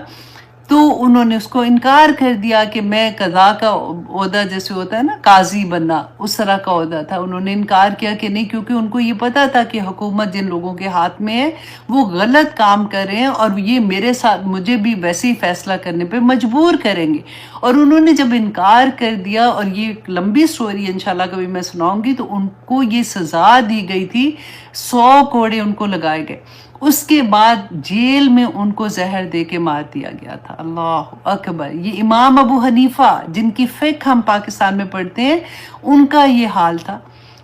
تو انہوں نے اس کو انکار کر دیا کہ میں قضا کا عہدہ جیسے ہوتا ہے نا قاضی بننا، اس طرح کا عہدہ تھا، انہوں نے انکار کیا کہ نہیں، کیونکہ ان کو یہ پتا تھا کہ حکومت جن لوگوں کے ہاتھ میں ہے وہ غلط کام کر رہے ہیں اور یہ میرے ساتھ مجھے بھی ویسے ہی فیصلہ کرنے پہ مجبور کریں گے، اور انہوں نے جب انکار کر دیا، اور یہ ایک لمبی سٹوری ہے انشاءاللہ کبھی میں سناؤں گی، تو ان کو یہ سزا دی گئی تھی، 100 کوڑے ان کو لگائے گئے، اس کے بعد جیل میں ان کو زہر دے کے مار دیا گیا تھا۔ اللہ اکبر! یہ امام ابو حنیفہ جن کی فقہ ہم پاکستان میں پڑھتے ہیں، ان کا یہ حال تھا۔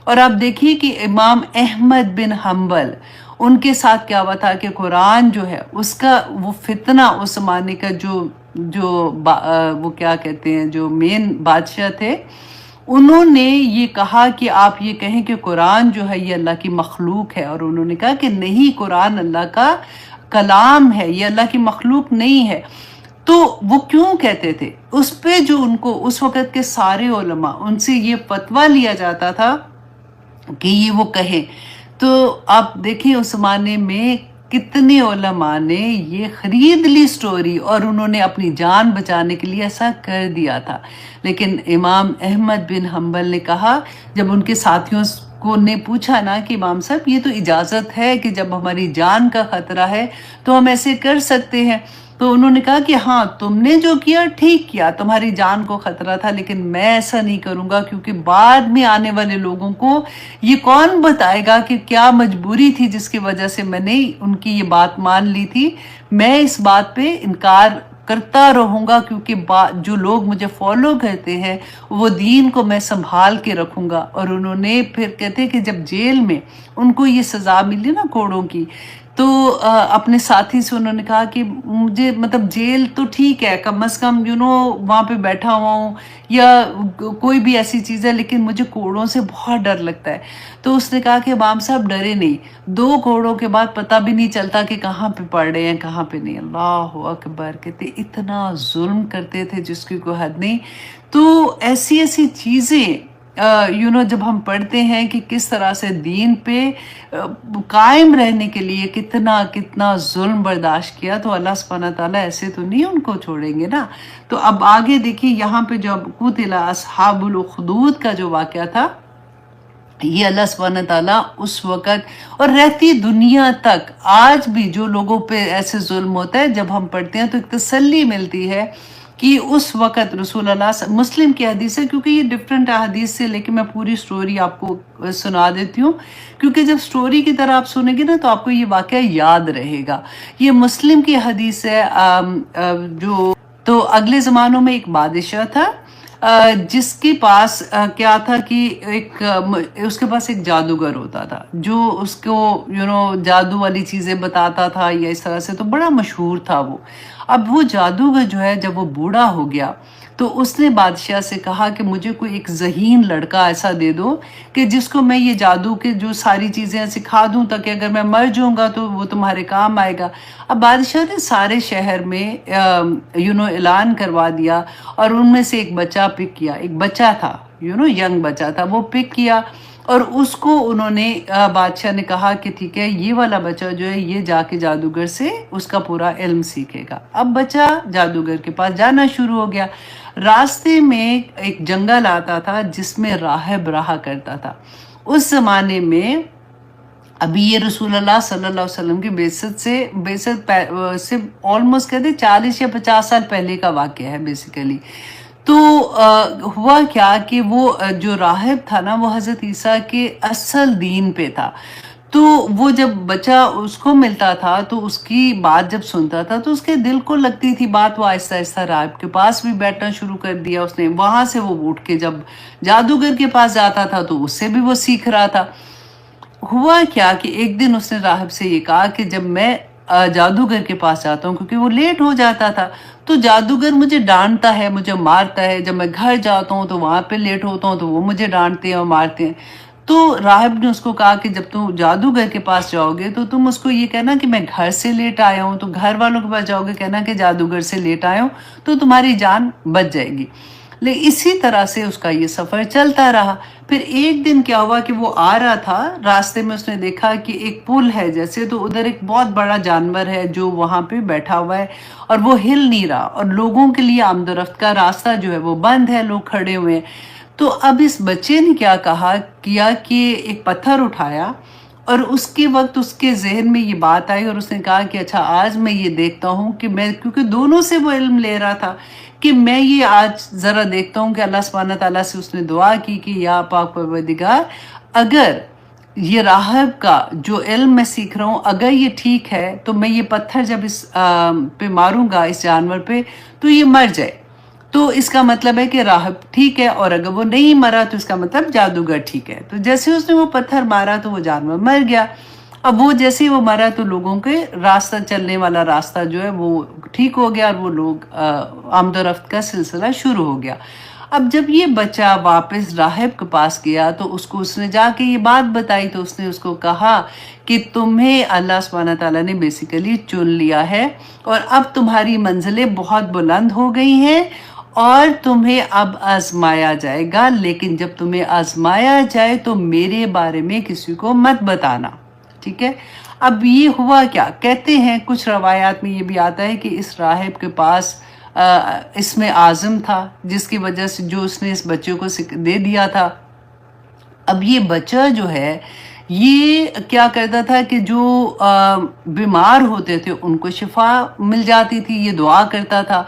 اور آپ دیکھیے کہ امام احمد بن حنبل، ان کے ساتھ کیا ہوا تھا کہ قرآن جو ہے اس کا وہ فتنہ، اس زمانے کا وہ کیا کہتے ہیں جو مین بادشاہ تھے، انہوں نے یہ کہا کہ آپ یہ کہیں کہ قرآن جو ہے یہ اللہ کی مخلوق ہے، اور انہوں نے کہا کہ نہیں، قرآن اللہ کا کلام ہے، یہ اللہ کی مخلوق نہیں ہے۔ تو وہ کیوں کہتے تھے؟ اس پہ جو ان کو اس وقت کے سارے علماء، ان سے یہ فتویٰ لیا جاتا تھا کہ یہ وہ کہیں، تو آپ دیکھیں اس زمانے میں کتنے علماء نے یہ خرید لی سٹوری، اور انہوں نے اپنی جان بچانے کے لیے ایسا کر دیا تھا۔ لیکن امام احمد بن حنبل نے کہا، جب ان کے ساتھیوں کو نے پوچھا نا کہ امام صاحب یہ تو اجازت ہے کہ جب ہماری جان کا خطرہ ہے تو ہم ایسے کر سکتے ہیں، تو انہوں نے کہا کہ ہاں تم نے جو کیا ٹھیک کیا، تمہاری جان کو خطرہ تھا، لیکن میں ایسا نہیں کروں گا، کیونکہ بعد میں آنے والے لوگوں کو یہ کون بتائے گا کہ کیا مجبوری تھی جس کی وجہ سے میں نے ان کی یہ بات مان لی تھی۔ میں اس بات پہ انکار کرتا رہوں گا، کیونکہ جو لوگ مجھے فالو کرتے ہیں وہ دین کو میں سنبھال کے رکھوں گا۔ اور انہوں نے پھر کہتے کہ جب جیل میں ان کو یہ سزا ملی نا کوڑوں کی، تو اپنے ساتھی سے انہوں نے کہا کہ مجھے مطلب جیل تو ٹھیک ہے، کم از کم وہاں پہ بیٹھا ہوا ہوں یا کوئی بھی ایسی چیز ہے، لیکن مجھے کوڑوں سے بہت ڈر لگتا ہے۔ تو اس نے کہا کہ امام صاحب ڈرے نہیں، 2 کوڑوں کے بعد پتہ بھی نہیں چلتا کہ کہاں پہ پڑ رہے ہیں کہاں پہ نہیں۔ اللہ اکبر! کہتے اتنا ظلم کرتے تھے جس کی کوئی حد نہیں۔ تو ایسی ایسی چیزیں جب ہم پڑھتے ہیں کہ کس طرح سے دین پہ قائم رہنے کے لیے کتنا ظلم برداشت کیا، تو اللہ سبحانہ تعالیٰ ایسے تو نہیں ان کو چھوڑیں گے نا۔ تو اب آگے دیکھیے یہاں پہ جو قتل اصحاب الاخدود کا جو واقعہ تھا، یہ اللہ سبحانہ تعالیٰ اس وقت اور رہتی دنیا تک آج بھی جو لوگوں پہ ایسے ظلم ہوتا ہے، جب ہم پڑھتے ہیں تو ایک تسلی ملتی ہے کہ اس وقت رسول اللہ مسلم کی حدیث ہے، کیونکہ یہ ڈیفرنٹ حدیث سے، لیکن میں پوری سٹوری آپ کو سنا دیتی ہوں، کیونکہ جب سٹوری کی طرح آپ سنیں گے نا تو آپ کو یہ واقعہ یاد رہے گا۔ یہ مسلم کی حدیث ہے۔ تو اگلے زمانوں میں ایک بادشاہ تھا جس کے پاس کیا تھا کہ اس کے پاس ایک جادوگر ہوتا تھا جو اس کو جادو والی چیزیں بتاتا تھا یا اس طرح سے، تو بڑا مشہور تھا وہ۔ اب وہ جادوگر جو ہے جب وہ بوڑھا ہو گیا تو اس نے بادشاہ سے کہا کہ مجھے کوئی ایک ذہین لڑکا ایسا دے دو کہ جس کو میں یہ جادو کے جو ساری چیزیں سکھا دوں، تاکہ اگر میں مر جاؤں گا تو وہ تمہارے کام آئے گا۔ اب بادشاہ نے سارے شہر میں اعلان کروا دیا، اور ان میں سے ایک بچہ پک کیا، ایک بچہ تھا ینگ بچہ تھا، وہ پک کیا، اور اس کو انہوں نے بادشاہ نے کہا کہ ٹھیک ہے یہ والا بچہ جو ہے یہ جا کے جادوگر سے اس کا پورا علم سیکھے گا۔ اب بچہ جادوگر کے پاس جانا شروع ہو گیا۔ راستے میں ایک جنگل آتا تھا جس میں راہب رہا کرتا تھا۔ اس زمانے میں ابھی یہ رسول اللہ صلی اللہ علیہ وسلم کی بیست سے آلموسٹ کہتے 40 یا 50 سال پہلے کا واقعہ ہے بیسیکلی. تو ہوا کیا کہ وہ جو راہب تھا نا وہ حضرت عیسیٰ کے اصل دین پہ تھا. تو وہ جب بچہ اس کو ملتا تھا تو اس کی بات جب سنتا تھا تو اس کے دل کو لگتی تھی بات. وہ آہستہ آہستہ راہب کے پاس بھی بیٹھنا شروع کر دیا اس نے. وہاں سے وہ اٹھ کے جب جادوگر کے پاس جاتا تھا تو اس سے بھی وہ سیکھ رہا تھا. ہوا کیا کہ ایک دن اس نے راہب سے یہ کہا کہ جب میں جادوگر کے پاس جاتا ہوں کیونکہ وہ لیٹ ہو جاتا تھا تو جادوگر مجھے ڈانٹتا ہے, مجھے مارتا ہے. جب میں گھر جاتا ہوں تو وہاں پہ لیٹ ہوتا ہوں تو وہ مجھے ڈانٹتے ہیں اور مارتے ہیں. تو راہب نے اس کو کہا کہ جب تم جادوگر کے پاس جاؤ گے تو تم اس کو یہ کہنا کہ میں گھر سے لیٹ آیا ہوں. تو گھر والوں کے پاس جاؤ گے کہنا کہ جادوگر سے لیٹ آیا ہوں تو تمہاری جان بچ جائے گی. لیکن اسی طرح سے اس کا یہ سفر چلتا رہا. پھر ایک دن کیا ہوا کہ وہ آ رہا تھا, راستے میں اس نے دیکھا کہ ایک پل ہے جیسے, تو ادھر ایک بہت بڑا جانور ہے جو وہاں پہ بیٹھا ہوا ہے اور وہ ہل نہیں رہا, اور لوگوں کے لیے آمد و رفت کا راستہ جو ہے وہ بند ہے, لوگ کھڑے ہوئے ہیں. تو اب اس بچے نے کیا کیا کہ ایک پتھر اٹھایا, اور اس کے وقت اس کے ذہن میں یہ بات آئی اور اس نے کہا کہ اچھا آج میں یہ دیکھتا ہوں کہ میں, کیونکہ دونوں سے وہ علم لے رہا تھا, کہ میں یہ آج ذرا دیکھتا ہوں کہ اللہ سبحانہ تعالیٰ سے اس نے دعا کی کہ یا پاک پروردگار, اگر یہ راہب کا جو علم میں سیکھ رہا ہوں اگر یہ ٹھیک ہے تو میں یہ پتھر جب اس پہ ماروں گا, اس جانور پہ, تو یہ مر جائے. تو اس کا مطلب ہے کہ راہب ٹھیک ہے, اور اگر وہ نہیں مرا تو اس کا مطلب جادوگر ٹھیک ہے. تو جیسے اس نے وہ پتھر مارا تو وہ جانور مر گیا. اب وہ جیسے ہی وہ مرا تو لوگوں کے راستہ, چلنے والا راستہ جو ہے وہ ٹھیک ہو گیا, اور وہ لوگ آمد و رفت کا سلسلہ شروع ہو گیا. اب جب یہ بچہ واپس راہب کے پاس گیا تو اس نے جا کے یہ بات بتائی, تو اس نے اس کو کہا کہ تمہیں اللہ سبحانہ تعالیٰ نے بیسیکلی چن لیا ہے, اور اب تمہاری منزلیں بہت بلند ہو گئی ہیں, اور تمہیں اب آزمایا جائے گا, لیکن جب تمہیں آزمایا جائے تو میرے بارے میں کسی کو مت بتانا. ٹھیک ہے. اب یہ ہوا کیا, کہتے ہیں کچھ روایات میں یہ بھی آتا ہے کہ اس راہب کے پاس اس میں اعظم تھا, جس کی وجہ سے جو اس نے اس بچے کو دے دیا تھا. اب یہ بچہ جو ہے یہ کیا کرتا تھا کہ جو بیمار ہوتے تھے ان کو شفا مل جاتی تھی, یہ دعا کرتا تھا.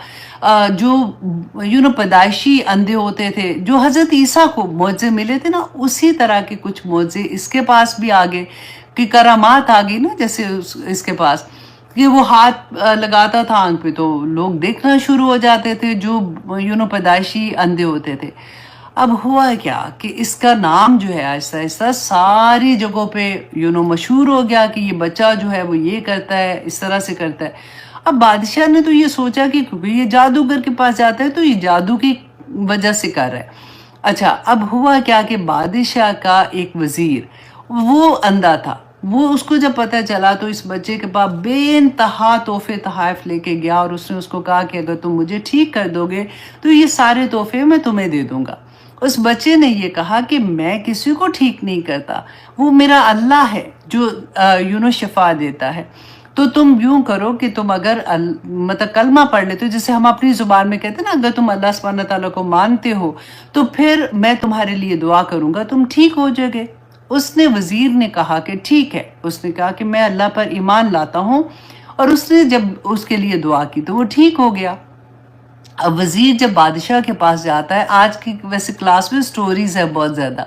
جو پیدائشی اندھے ہوتے تھے, جو حضرت عیسیٰ کو معجزے ملے تھے نا, اسی طرح کے کچھ معجزے اس کے پاس بھی آگے کہ کرامات آ گئی نا, جیسے اس کے پاس کہ وہ ہاتھ لگاتا تھا آنکھ پہ تو لوگ دیکھنا شروع ہو جاتے تھے جو پیدائشی اندھے ہوتے تھے. اب ہوا کیا کہ اس کا نام جو ہے آہستہ آہستہ ساری جگہوں پہ مشہور ہو گیا کہ یہ بچہ جو ہے وہ یہ کرتا ہے, اس طرح سے کرتا ہے. اب بادشاہ نے تو یہ سوچا کہ کیونکہ یہ جادوگر کے پاس جاتا ہے تو یہ جادو کی وجہ سے کر رہا ہے. اچھا, اب ہوا کیا کہ بادشاہ کا ایک وزیر وہ اندھا تھا, وہ اس کو جب پتہ چلا تو اس بچے کے پاس بے انتہا تحفے تحائف لے کے گیا, اور اس نے اس کو کہا کہ اگر تم مجھے ٹھیک کر دو گے تو یہ سارے تحفے میں تمہیں دے دوں گا. اس بچے نے یہ کہا کہ میں کسی کو ٹھیک نہیں کرتا, وہ میرا اللہ ہے جو شفا دیتا ہے. تو تم یوں کرو کہ تم اگر مطلب کلمہ پڑھ لیتے ہو, جسے ہم اپنی زبان میں کہتے ہیں نا, اگر تم اللہ سبحانہ تعالیٰ کو مانتے ہو تو پھر میں تمہارے لیے دعا کروں گا, تم ٹھیک ہو جائے گے. اس نے وزیر نے کہا کہ ٹھیک ہے. اس نے کہا کہ میں اللہ پر ایمان لاتا ہوں, اور اس نے جب اس کے لیے دعا کی تو وہ ٹھیک ہو گیا. اب وزیر جب بادشاہ کے پاس جاتا ہے, آج کی ویسے کلاس میں سٹوریز ہے بہت زیادہ.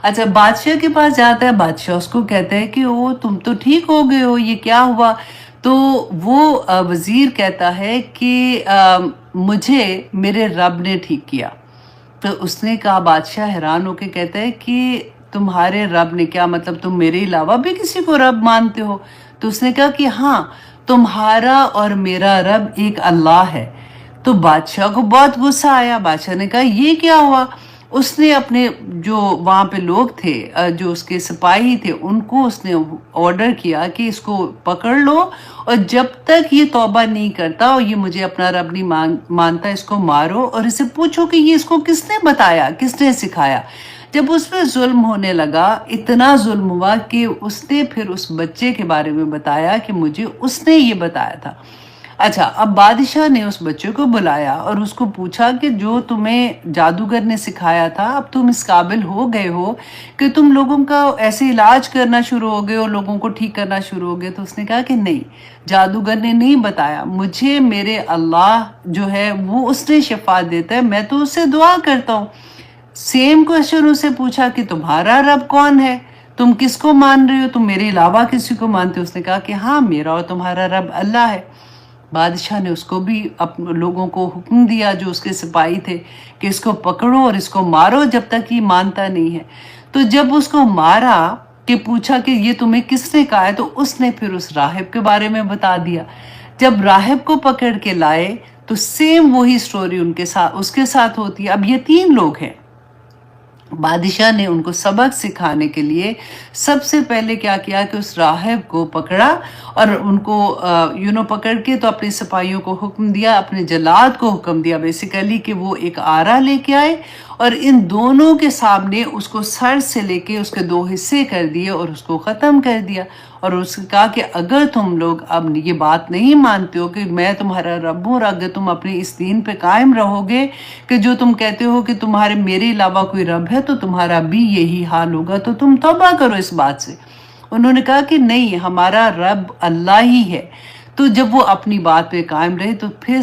اچھا, بادشاہ کے پاس جاتا ہے, بادشاہ اس کو کہتا ہے کہ او تم تو ٹھیک ہو گئے ہو, یہ کیا ہوا؟ تو وہ وزیر کہتا ہے کہ مجھے میرے رب نے ٹھیک کیا. تو اس نے کہا, بادشاہ حیران ہو کے کہتا ہے کہ تمہارے رب نے کیا مطلب تم میرے علاوہ بھی کسی کو رب مانتے ہو؟ تو اس نے کہا کہ ہاں, تمہارا اور میرا رب ایک اللہ ہے. تو بادشاہ کو بہت غصہ آیا. بادشاہ نے کہا یہ کیا ہوا؟ اس نے اپنے جو وہاں پہ لوگ تھے, جو اس کے سپاہی تھے, ان کو اس نے آرڈر کیا کہ اس کو پکڑ لو, اور جب تک یہ توبہ نہیں کرتا اور یہ مجھے اپنا رب نہیں مانتا, اس کو مارو, اور اسے پوچھو کہ یہ اس کو کس نے بتایا, کس نے سکھایا. جب اس پہ ظلم ہونے لگا, اتنا ظلم ہوا کہ اس نے پھر اس بچے کے بارے میں بتایا کہ مجھے اس نے یہ بتایا تھا. اچھا، اب بادشاہ نے اس بچے کو بلایا اور اس کو پوچھا کہ جو تمہیں جادوگر نے سکھایا تھا اب تم اس قابل ہو گئے ہو کہ تم لوگوں کا ایسے علاج کرنا شروع ہو گئے اور لوگوں کو ٹھیک کرنا شروع ہو گئے؟ تو اس نے کہا کہ نہیں، جادوگر نے نہیں بتایا مجھے، میرے اللہ جو ہے وہ اس نے شفا دیتا ہے، میں تو اس سے دعا کرتا ہوں۔ سیم کوشچن اسے پوچھا کہ تمہارا رب کون ہے، تم کس کو مان رہے ہو، تم میرے علاوہ کسی کو مانتے ہو؟ اس نے کہا کہ ہاں، میرا اور تمہارا رب اللہ ہے۔ بادشاہ نے اس کو بھی لوگوں کو حکم دیا جو اس کے سپاہی تھے کہ اس کو پکڑو اور اس کو مارو جب تک یہ مانتا نہیں ہے۔ تو جب اس کو مارا کہ پوچھا کہ یہ تمہیں کس نے کہا ہے، تو اس نے پھر اس راہب کے بارے میں بتا دیا۔ جب راہب کو پکڑ کے لائے تو سیم وہی سٹوری اس کے ساتھ ہوتی ہے۔ اب یہ 3 لوگ ہیں۔ بادشاہ نے ان کو سبق سکھانے کے لیے سب سے پہلے کیا کیا کہ اس راہب کو پکڑا اور ان کو پکڑ کے تو اپنے سپاہیوں کو حکم دیا، اپنے جلاد کو حکم دیا بیسیکلی کہ وہ ایک آرا لے کے آئے اور ان دونوں کے سامنے اس کو سر سے لے کے اس کے 2 حصے کر دیے اور اس کو ختم کر دیا۔ اور اس نے کہا کہ اگر تم لوگ اب یہ بات نہیں مانتے ہو کہ میں تمہارا رب ہوں، اور اگر تم اپنے اس دین پہ قائم رہو گے کہ جو تم کہتے ہو کہ تمہارے میرے علاوہ کوئی رب ہے، تو تمہارا بھی یہی حال ہوگا، تو تم توبہ کرو اس بات سے۔ انہوں نے کہا کہ نہیں، ہمارا رب اللہ ہی ہے۔ تو جب وہ اپنی بات پہ قائم رہے تو پھر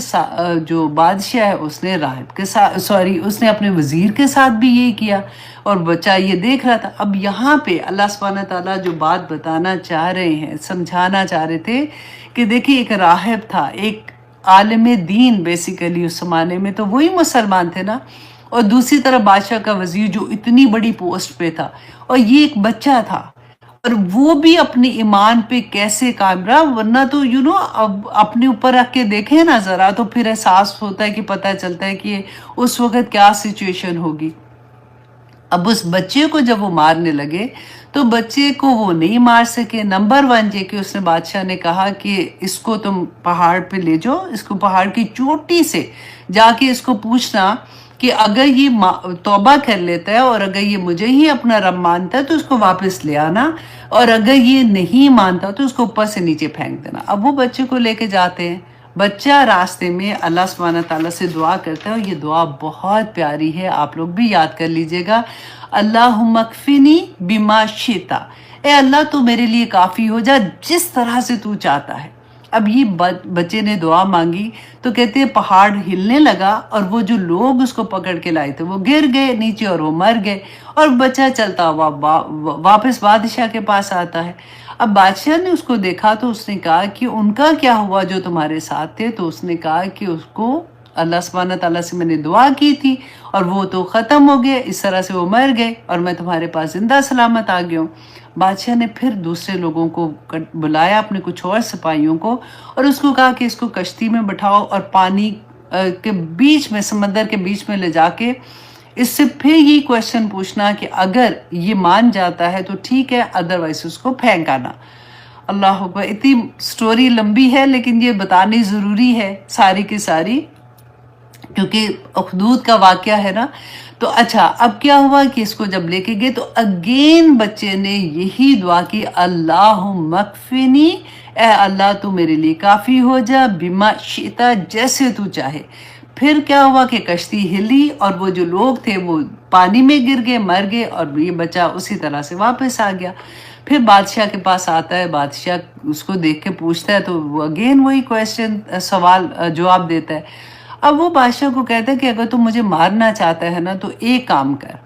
جو بادشاہ ہے اس نے راہب کے ساتھ اس نے اپنے وزیر کے ساتھ بھی یہی کیا اور بچہ یہ دیکھ رہا تھا۔ اب یہاں پہ اللہ سبحانہ تعالیٰ جو بات بتانا چاہ رہے ہیں، سمجھانا چاہ رہے تھے کہ دیکھیں ایک راہب تھا، ایک عالم دین بیسیکلی اس زمانے میں، تو وہی مسلمان تھے نا، اور دوسری طرف بادشاہ کا وزیر جو اتنی بڑی پوسٹ پہ تھا، اور یہ ایک بچہ تھا، اور وہ بھی اپنی ایمان پہ کیسے قائم رہا۔ ورنہ تو اب اپنے اوپر رکھ کے دیکھیں نا ذرا، تو پھر احساس ہوتا ہے کہ پتہ چلتا ہے کہ اس وقت کیا سچویشن ہوگی۔ اب اس بچے کو جب وہ مارنے لگے تو بچے کو وہ نہیں مار سکے۔ نمبر 1 یہ کہ اس نے بادشاہ نے کہا کہ اس کو تم پہاڑ پہ لے جاؤ، اس کو پہاڑ کی چوٹی سے جا کے اس کو پوچھنا کہ اگر یہ توبہ کر لیتا ہے اور اگر یہ مجھے ہی اپنا رب مانتا ہے تو اس کو واپس لے آنا، اور اگر یہ نہیں مانتا تو اس کو اوپر سے نیچے پھینک دینا۔ اب وہ بچے کو لے کے جاتے ہیں، بچہ راستے میں اللہ سبحانہ تعالیٰ سے دعا کرتا ہے، اور یہ دعا بہت پیاری ہے، آپ لوگ بھی یاد کر لیجئے گا۔ اللہم اکفنی بما شئت، اے اللہ تو میرے لیے کافی ہو جا جس طرح سے تو چاہتا ہے۔ اب یہ بچے نے دعا مانگی تو کہتے ہیں پہاڑ ہلنے لگا اور وہ جو لوگ اس کو پکڑ کے لائے تھے وہ گر گئے نیچے اور وہ مر گئے، اور بچہ چلتا ہوا واپس بادشاہ کے پاس آتا ہے۔ اب بادشاہ نے اس کو دیکھا تو اس نے کہا کہ ان کا کیا ہوا جو تمہارے ساتھ تھے؟ تو اس نے کہا کہ اس کو اللہ سبحانہ تعالیٰ سے میں نے دعا کی تھی اور وہ تو ختم ہو گئے، اس طرح سے وہ مر گئے اور میں تمہارے پاس زندہ سلامت آ گیا ہوں۔ بادشاہ نے پھر دوسرے لوگوں کو بلایا، اپنے کچھ اور سپاہیوں کو، اور اس کو کہا کہ اس کو کشتی میں بٹھاؤ اور پانی کے بیچ میں، سمندر کے بیچ میں لے جا کے اس سے پھر یہ کویشچن پوچھنا کہ اگر یہ مان جاتا ہے تو ٹھیک ہے، ادروائز اس کو پھینک آنا۔ اللہ اکبر، اتنی سٹوری لمبی ہے لیکن یہ بتانی ضروری ہے ساری کی ساری، کیونکہ اخدود کا واقعہ ہے نا۔ تو اچھا، اب کیا ہوا کہ اس کو جب لے کے گئے تو اگین بچے نے یہی دعا کی، اللہم اکفنی، اے اللہ تو میرے لیے کافی ہو جا، بما شئت، جیسے تو چاہے۔ پھر کیا ہوا کہ کشتی ہلی اور وہ جو لوگ تھے وہ پانی میں گر گئے، مر گئے، اور یہ بچہ اسی طرح سے واپس آ گیا۔ پھر بادشاہ کے پاس آتا ہے، بادشاہ اس کو دیکھ کے پوچھتا ہے تو وہ اگین وہی سوال جواب دیتا ہے۔ اب وہ بادشاہ کو کہتا ہے کہ اگر تو مجھے مارنا چاہتا ہے نا تو ایک کام کر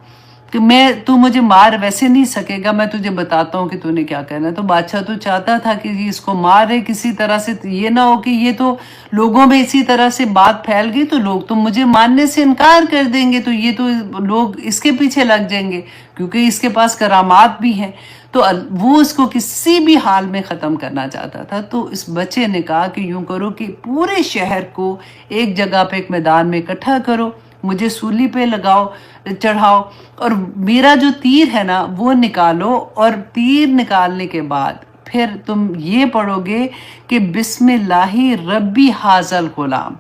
کہ تو مجھے مار ویسے نہیں سکے گا، میں تجھے بتاتا ہوں کہ تو نے کیا کرنا ہے۔ تو بادشاہ تو چاہتا تھا کہ اس کو مارے کسی طرح سے، یہ نہ ہو کہ یہ تو لوگوں میں اسی طرح سے بات پھیل گئی تو لوگ تو مجھے ماننے سے انکار کر دیں گے، تو یہ تو لوگ اس کے پیچھے لگ جائیں گے کیونکہ اس کے پاس کرامات بھی ہیں۔ تو وہ اس کو کسی بھی حال میں ختم کرنا چاہتا تھا۔ تو اس بچے نے کہا کہ یوں کرو کہ پورے شہر کو ایک جگہ پہ ایک میدان میں اکٹھا کرو، مجھے سولی پہ چڑھاؤ، اور میرا جو تیر ہے نا وہ نکالو، اور تیر نکالنے کے بعد پھر تم یہ پڑھو گے کہ بسم اللہ ربی حاضل غلام،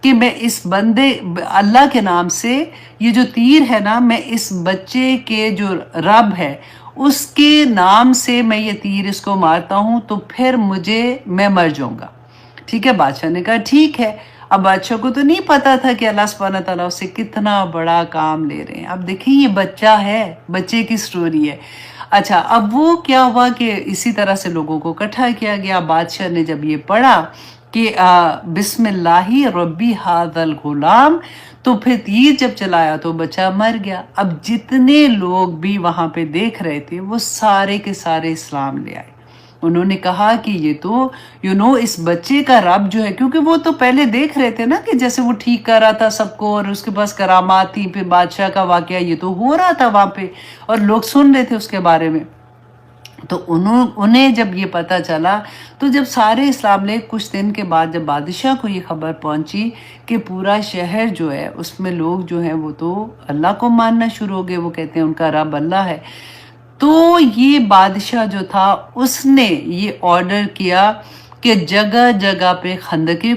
کہ میں اس بندے اللہ کے نام سے یہ جو تیر ہے نا، میں اس بچے کے جو رب ہے اس کے نام سے میں یہ تیر اس کو مارتا ہوں، تو پھر میں مر جاؤں گا۔ ٹھیک ہے، بادشاہ نے کہا ٹھیک ہے۔ اب بادشاہ کو تو نہیں پتا تھا کہ اللہ سبحانہ تعالیٰ اس سے کتنا بڑا کام لے رہے ہیں۔ اب دیکھیں یہ بچہ ہے، بچے کی سٹوری ہے۔ اچھا، اب وہ کیا ہوا کہ اسی طرح سے لوگوں کو اکٹھا کیا گیا۔ بادشاہ نے جب یہ پڑھا کہ بسم اللہ ربی ھذا الغلام، تو پھر تیر جب چلایا تو بچہ مر گیا۔ اب جتنے لوگ بھی وہاں پہ دیکھ رہے تھے وہ سارے کے سارے اسلام لے آئے۔ انہوں نے کہا کہ یہ تو اس بچے کا رب جو ہے، کیونکہ وہ تو پہلے دیکھ رہے تھے نا کہ جیسے وہ ٹھیک کر رہا تھا سب کو اور اس کے پاس کرامات تھی، پھر بادشاہ کا واقعہ یہ تو ہو رہا تھا وہاں پہ اور لوگ سن رہے تھے اس کے بارے میں۔ تو انہیں جب یہ پتہ چلا، تو جب سارے اسلام لے، کچھ دن کے بعد جب بادشاہ کو یہ خبر پہنچی کہ پورا شہر جو ہے اس میں لوگ جو ہیں وہ تو اللہ کو ماننا شروع ہو گئے، وہ کہتے ہیں ان کا رب اللہ ہے، تو یہ بادشاہ جو تھا اس نے یہ آرڈر کیا کہ جگہ جگہ پہ خندقیں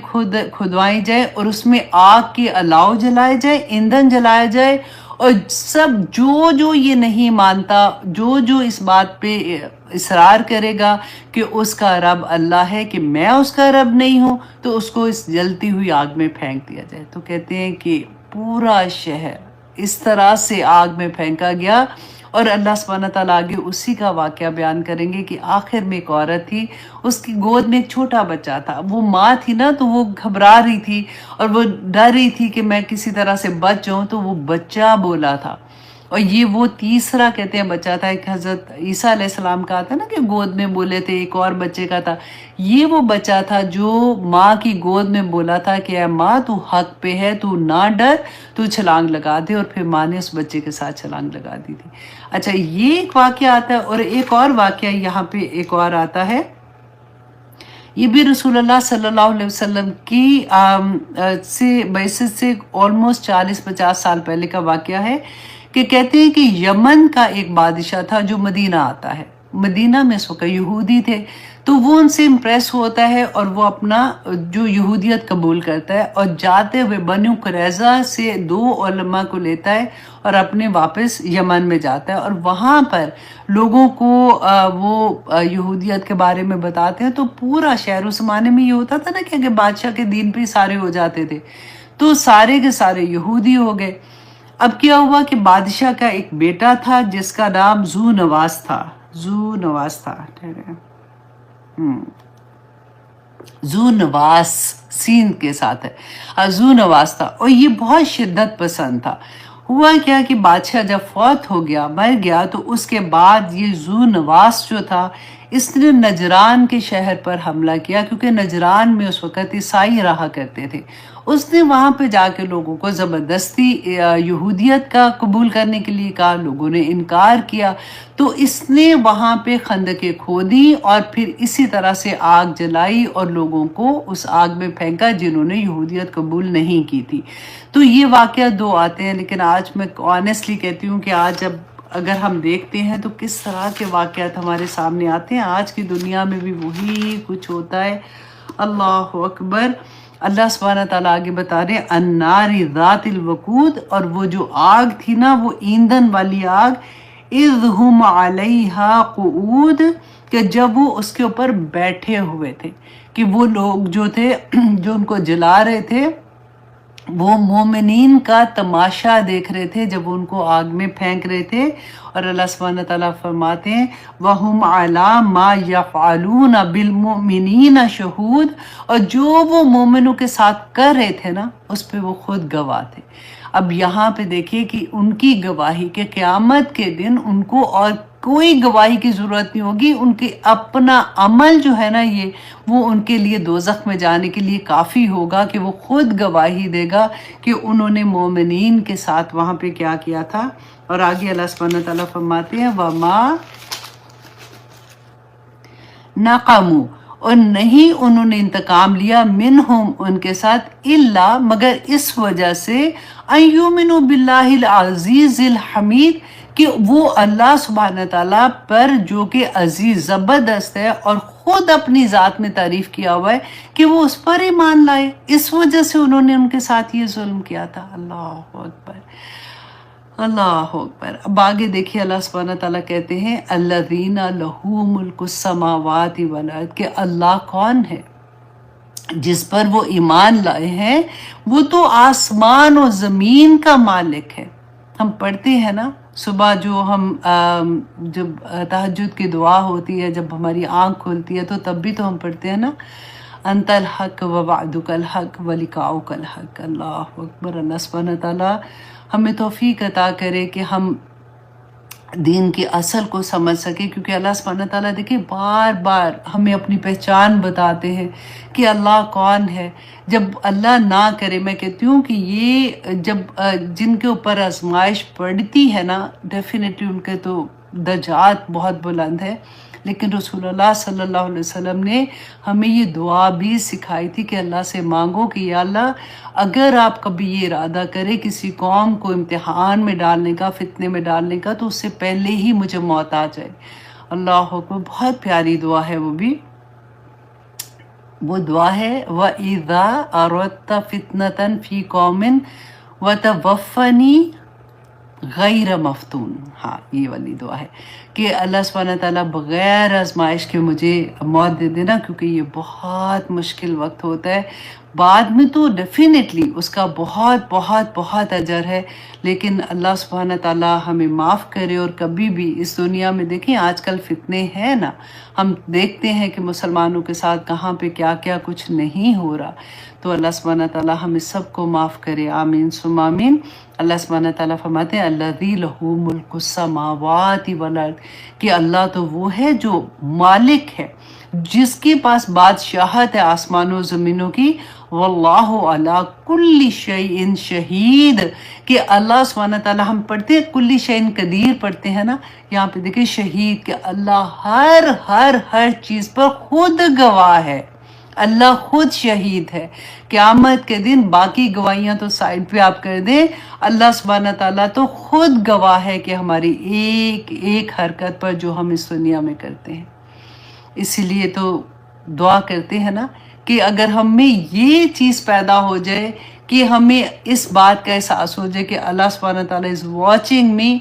کھدوائی جائے اور اس میں آگ کے الاؤ جلائے جائے، ایندھن جلایا جائے، اور سب جو یہ نہیں مانتا، جو اس بات پہ اصرار کرے گا کہ اس کا رب اللہ ہے، کہ میں اس کا رب نہیں ہوں، تو اس کو اس جلتی ہوئی آگ میں پھینک دیا جائے۔ تو کہتے ہیں کہ پورا شہر اس طرح سے آگ میں پھینکا گیا۔ اور اللہ سبحانہ تعالیٰ آگے اسی کا واقعہ بیان کریں گے کہ آخر میں ایک عورت تھی، اس کی گود میں ایک چھوٹا بچہ تھا، وہ ماں تھی نا، تو وہ گھبرا رہی تھی اور وہ ڈر رہی تھی کہ میں کسی طرح سے بچ جاؤں، تو وہ بچہ بولا تھا۔ اور یہ وہ تیسرا کہتے ہیں بچہ تھا، ایک حضرت عیسیٰ علیہ السلام کا آتا نا کہ گود میں بولے تھے، ایک اور بچے کا تھا، یہ وہ بچہ تھا جو ماں کی گود میں بولا تھا کہ اے ماں تو حق پہ ہے، تو نہ ڈر، تو چھلانگ لگا دے، اور پھر ماں نے اس بچے کے ساتھ چھلانگ لگا دی تھی۔ اچھا، یہ ایک واقعہ آتا ہے، اور ایک اور واقعہ یہاں پہ ایک اور آتا ہے، یہ بھی رسول اللہ صلی اللہ علیہ وسلم کی بعثت سے آلموسٹ 40-50 سال پہلے کا واقعہ ہے، کہ کہتے ہیں کہ یمن کا ایک بادشاہ تھا جو مدینہ آتا ہے، مدینہ میں اس وقت یہودی تھے، تو وہ ان سے امپریس ہوتا ہے اور وہ اپنا جو یہودیت قبول کرتا ہے، اور جاتے ہوئے بنو قریظہ سے 2 علماء کو لیتا ہے اور اپنے واپس یمن میں جاتا ہے، اور وہاں پر لوگوں کو وہ یہودیت کے بارے میں بتاتے ہیں۔ تو پورا شہر، اس زمانے میں یہ ہوتا تھا نا کہ اگر بادشاہ کے دین پہ سارے ہو جاتے تھے، تو سارے کے سارے یہودی ہو گئے۔ اب کیا ہوا کہ بادشاہ کا ایک بیٹا تھا جس کا نام ذو نواس تھا، ذو نواس سین کے ساتھ ہے، ذو نواس تھا، اور یہ بہت شدت پسند تھا۔ ہوا کیا کہ بادشاہ جب فوت ہو گیا، مر گیا، تو اس کے بعد یہ ذو نواس جو تھا، اس نے نجران کے شہر پر حملہ کیا، کیونکہ نجران میں اس وقت عیسائی رہا کرتے تھے۔ اس نے وہاں پہ جا کے لوگوں کو زبردستی یہودیت کا قبول کرنے کے لیے کہا، لوگوں نے انکار کیا، تو اس نے وہاں پہ خندقیں کھودی اور پھر اسی طرح سے آگ جلائی اور لوگوں کو اس آگ میں پھینکا جنہوں نے یہودیت قبول نہیں کی تھی۔ تو یہ واقعہ 2 آتے ہیں، لیکن آج میں آنیسٹلی کہتی ہوں کہ آج اب اگر ہم دیکھتے ہیں تو کس طرح کے واقعات ہمارے سامنے آتے ہیں، آج کی دنیا میں بھی وہی کچھ ہوتا ہے۔ اللہ اکبر۔ اللہ سبحانہ تعالیٰ آگے بتا رہے ہیں النار ذات الوقود، اور وہ جو آگ تھی نا، وہ ایندھن والی آگ، اذ ہم علیہا قعود، کہ جب وہ اس کے اوپر بیٹھے ہوئے تھے، کہ وہ لوگ جو تھے جو ان کو جلا رہے تھے، وہ مومنین کا تماشا دیکھ رہے تھے جب ان کو آگ میں پھینک رہے تھے۔ اور اللہ سبحانہ تعالیٰ فرماتے ہیں وَهُمْ عَلَى مَا يَفْعَلُونَ بِالْمُؤْمِنِينَ شَهُودٌ، اور جو وہ مومنوں کے ساتھ کر رہے تھے نا، اس پہ وہ خود گواہ تھے۔ اب یہاں پہ دیکھیے کہ ان کی گواہی کہ قیامت کے دن ان کو اور کوئی گواہی کی ضرورت نہیں ہوگی، ان کے اپنا عمل جو ہے نا، یہ وہ ان کے لیے دوزخ میں جانے کے لیے کافی ہوگا کہ وہ خود گواہی دے گا کہ انہوں نے مومنین کے ساتھ وہاں پہ کیا کیا تھا۔ اور آگے اللہ سبحانہ تعالیٰ فرماتے ہیں وَمَا نَقَمُوا، اور نہیں انہوں نے انتقام لیا منہم ان کے ساتھ، الا مگر اس وجہ سے ان یؤمنوا باللہ العزیز الحمید، کہ وہ اللہ سبحانہ تعالیٰ پر جو کہ عزیز زبردست ہے اور خود اپنی ذات میں تعریف کیا ہوا ہے، کہ وہ اس پر ایمان لائے، اس وجہ سے انہوں نے ان کے ساتھ یہ ظلم کیا تھا۔ اللہ اکبر، اللہ اکبر۔ اب آگے دیکھیے اللہ سبحانہ تعالیٰ کہتے ہیں الذین لہ ملک السماوات والارض، کہ اللہ کون ہے؟ جس پر وہ ایمان لائے ہیں وہ تو آسمان و زمین کا مالک ہے. ہم پڑھتے ہیں نا صبح جو ہم جب تہجد کی دعا ہوتی ہے، جب ہماری آنکھ کھلتی ہے تو تب بھی تو ہم پڑھتے ہیں نا انت الحق و وعدک الحق و لقاؤک الحق. اللہ اکبر. اللہ سبحانہ تعالیٰ ہمیں توفیق عطا کرے کہ ہم دین کی اصل کو سمجھ سکے، کیونکہ اللہ سبحانہ تعالیٰ دیکھیں بار بار ہمیں اپنی پہچان بتاتے ہیں کہ اللہ کون ہے. جب اللہ نہ کرے، میں کہتی ہوں کہ یہ جب جن کے اوپر آزمائش پڑتی ہے نا، ڈیفینیٹلی ان کے تو درجات بہت بلند ہے، لیکن رسول اللہ صلی اللہ علیہ وسلم نے ہمیں یہ دعا بھی سکھائی تھی کہ اللہ سے مانگو کہ یا اللہ اگر آپ کبھی یہ ارادہ کرے کسی قوم کو امتحان میں ڈالنے کا، فتنے میں ڈالنے کا، تو اس سے پہلے ہی مجھے موت آ جائے. اللہ اکبر. بہت پیاری دعا ہے وہ بھی. وہ دعا ہے وَإِذَا أَرَدْتَ فِتْنَةً فِي قَوْمٍ وَتَوَفَّنِي غیر مفتون. ہاں یہ والی دعا ہے کہ اللہ سبحانہ تعالیٰ بغیر آزمائش کے مجھے موت دے دینا، کیونکہ یہ بہت مشکل وقت ہوتا ہے. بعد میں تو ڈیفینیٹلی اس کا بہت بہت بہت اجر ہے، لیکن اللہ سبحانہ تعالیٰ ہمیں معاف کرے. اور کبھی بھی اس دنیا میں دیکھیں آج کل فتنے ہیں نا، ہم دیکھتے ہیں کہ مسلمانوں کے ساتھ کہاں پہ کیا کیا کچھ نہیں ہو رہا. تو اللہ سبحانہ تعالیٰ ہمیں سب کو معاف کرے. آمین ثم آمین. اللہ سبحانہ تعالیٰ فرماتے ہیں الذی لہ ملک السماوات والارض، کہ اللہ تو وہ ہے جو مالک ہے، جس کے پاس بادشاہت ہے آسمانوں و زمینوں کی. واللہ علی کل شیء شہید، کہ اللہ سبحانہ تعالیٰ، ہم پڑھتے ہیں کل شیء قدیر پڑھتے ہیں نا، یہاں پہ دیکھیں شہید، کہ اللہ ہر چیز پر خود گواہ ہے. اللہ خود شہید ہے. قیامت کے دن باقی گواہیاں تو سائڈ پہ آپ کر دیں، اللہ سبحانہ تعالیٰ تو خود گواہ ہے کہ ہماری ایک ایک حرکت پر جو ہم اس دنیا میں کرتے ہیں. اسی لیے تو دعا کرتے ہیں نا کہ اگر ہم میں یہ چیز پیدا ہو جائے کہ ہمیں اس بات کا احساس ہو جائے کہ اللہ سبحانہ تعالیٰ از واچنگ می،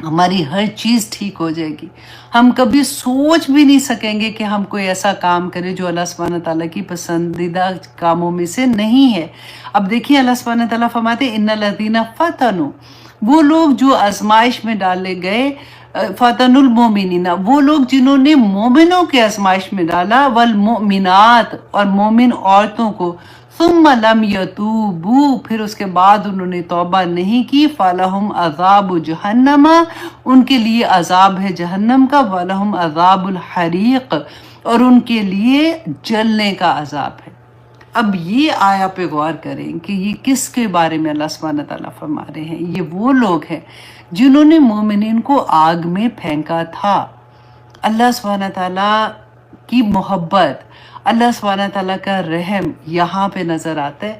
ہماری ہر چیز ٹھیک ہو جائے گی. ہم کبھی سوچ بھی نہیں سکیں گے کہ ہم کوئی ایسا کام کرے جو اللہ سبحانہ تعالیٰ کی پسندیدہ کاموں میں سے نہیں ہے. اب دیکھیے اللہ سبحانہ تعالیٰ فرماتے ہیں ان الذین فتنوا، وہ لوگ جو آزمائش میں ڈالے گئے، فتن المومنین، وہ لوگ جنہوں نے مومنوں کے آزمائش میں ڈالا، والمؤمنات، اور مومن عورتوں کو، ثم لم یتوبوا، پھر اس کے بعد انہوں نے توبہ نہیں کی، فلہم عذاب جہنم، ان کے لیے عذاب ہے جہنم کا، ولہم عذاب الحریق، اور ان کے لیے جلنے کا عذاب ہے. اب یہ آیا پہ غور کریں کہ یہ کس کے بارے میں اللہ سبحانہ تعالیٰ فرما رہے ہیں. یہ وہ لوگ ہیں جنہوں نے مومنین کو آگ میں پھینکا تھا. اللہ سبحانہ تعالیٰ کی محبت، اللہ سبحانہ تعالیٰ کا رحم یہاں پہ نظر آتا ہے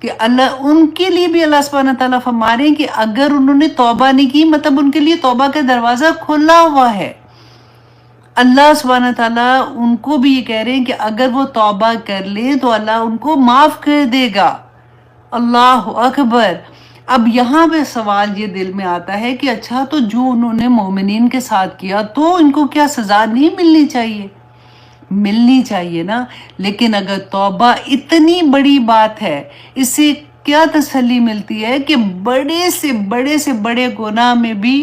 کہ اللہ ان کے لیے بھی اللہ سبحانہ تعالیٰ فرما رہے ہیں کہ اگر انہوں نے توبہ نہیں کی، مطلب ان کے لیے توبہ کا دروازہ کھلا ہوا ہے. اللہ سبحانہ تعالیٰ ان کو بھی یہ کہہ رہے ہیں کہ اگر وہ توبہ کر لیں تو اللہ ان کو معاف کر دے گا. اللہ اکبر. اب یہاں پہ سوال یہ دل میں آتا ہے کہ اچھا تو جو انہوں نے مومنین کے ساتھ کیا تو ان کو کیا سزا نہیں ملنی چاہیے؟ ملنی چاہیے نا. لیکن اگر توبہ اتنی بڑی بات ہے، اس سے کیا تسلی ملتی ہے کہ بڑے سے بڑے گناہ میں بھی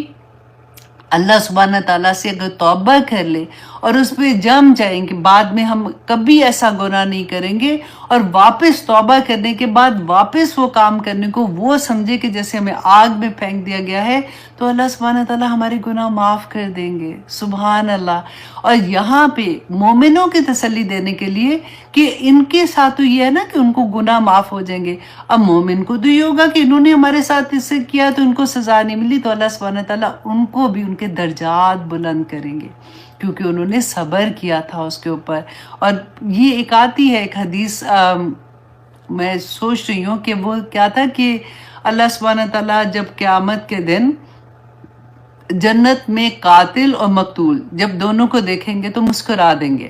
اللہ سبحانہ تعالیٰ سے اگر توبہ کر لے اور اس پہ جم جائیں کہ بعد میں ہم کبھی ایسا گناہ نہیں کریں گے، اور واپس توبہ کرنے کے بعد واپس وہ کام کرنے کو وہ سمجھے کہ جیسے ہمیں آگ میں پھینک دیا گیا ہے، تو اللہ سبحانہ تعالیٰ ہمارے گناہ معاف کر دیں گے. سبحان اللہ. اور یہاں پہ مومنوں کی تسلی دینے کے لیے کہ ان کے ساتھ تو یہ ہے نا کہ ان کو گناہ معاف ہو جائیں گے. اب مومن کو تو یہ ہوگا کہ انہوں نے ہمارے ساتھ اس سے کیا تو ان کو سزا نہیں ملی، تو اللہ سبحانہ تعالیٰ ان کو بھی ان کے درجات بلند کریں گے کیونکہ انہوں نے صبر کیا تھا اس کے اوپر. اور یہ ایک آتی ہے ایک حدیث، میں سوچ رہی ہوں کہ وہ کیا تھا کہ اللہ سبحانہ تعالیٰ جب قیامت کے دن جنت میں قاتل اور مقتول جب دونوں کو دیکھیں گے تو مسکرا دیں گے،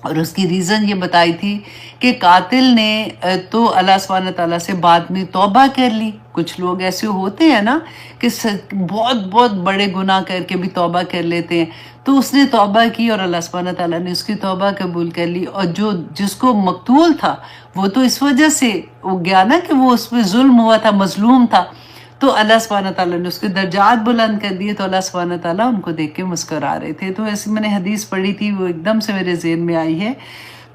اور اس کی ریزن یہ بتائی تھی کہ قاتل نے تو اللہ سبحانہ تعالیٰ سے بعد میں توبہ کر لی. کچھ لوگ ایسے ہوتے ہیں نا کہ بہت بہت بڑے گناہ کر کے بھی توبہ کر لیتے ہیں. تو اس نے توبہ کی اور اللہ سبحانہ تعالیٰ نے اس کی توبہ قبول کر لی. اور جس کو مقتول تھا وہ تو اس وجہ سے وہ گیا نا کہ وہ اس پہ ظلم ہوا تھا، مظلوم تھا، تو اللہ سبحانہ تعالیٰ نے اس کے درجات بلند کر دیے. تو اللہ سبحانہ تعالیٰ ان کو دیکھ کے مسکرا رہے تھے. تو ایسی میں نے حدیث پڑھی تھی، وہ ایک دم سے میرے ذہن میں آئی ہے.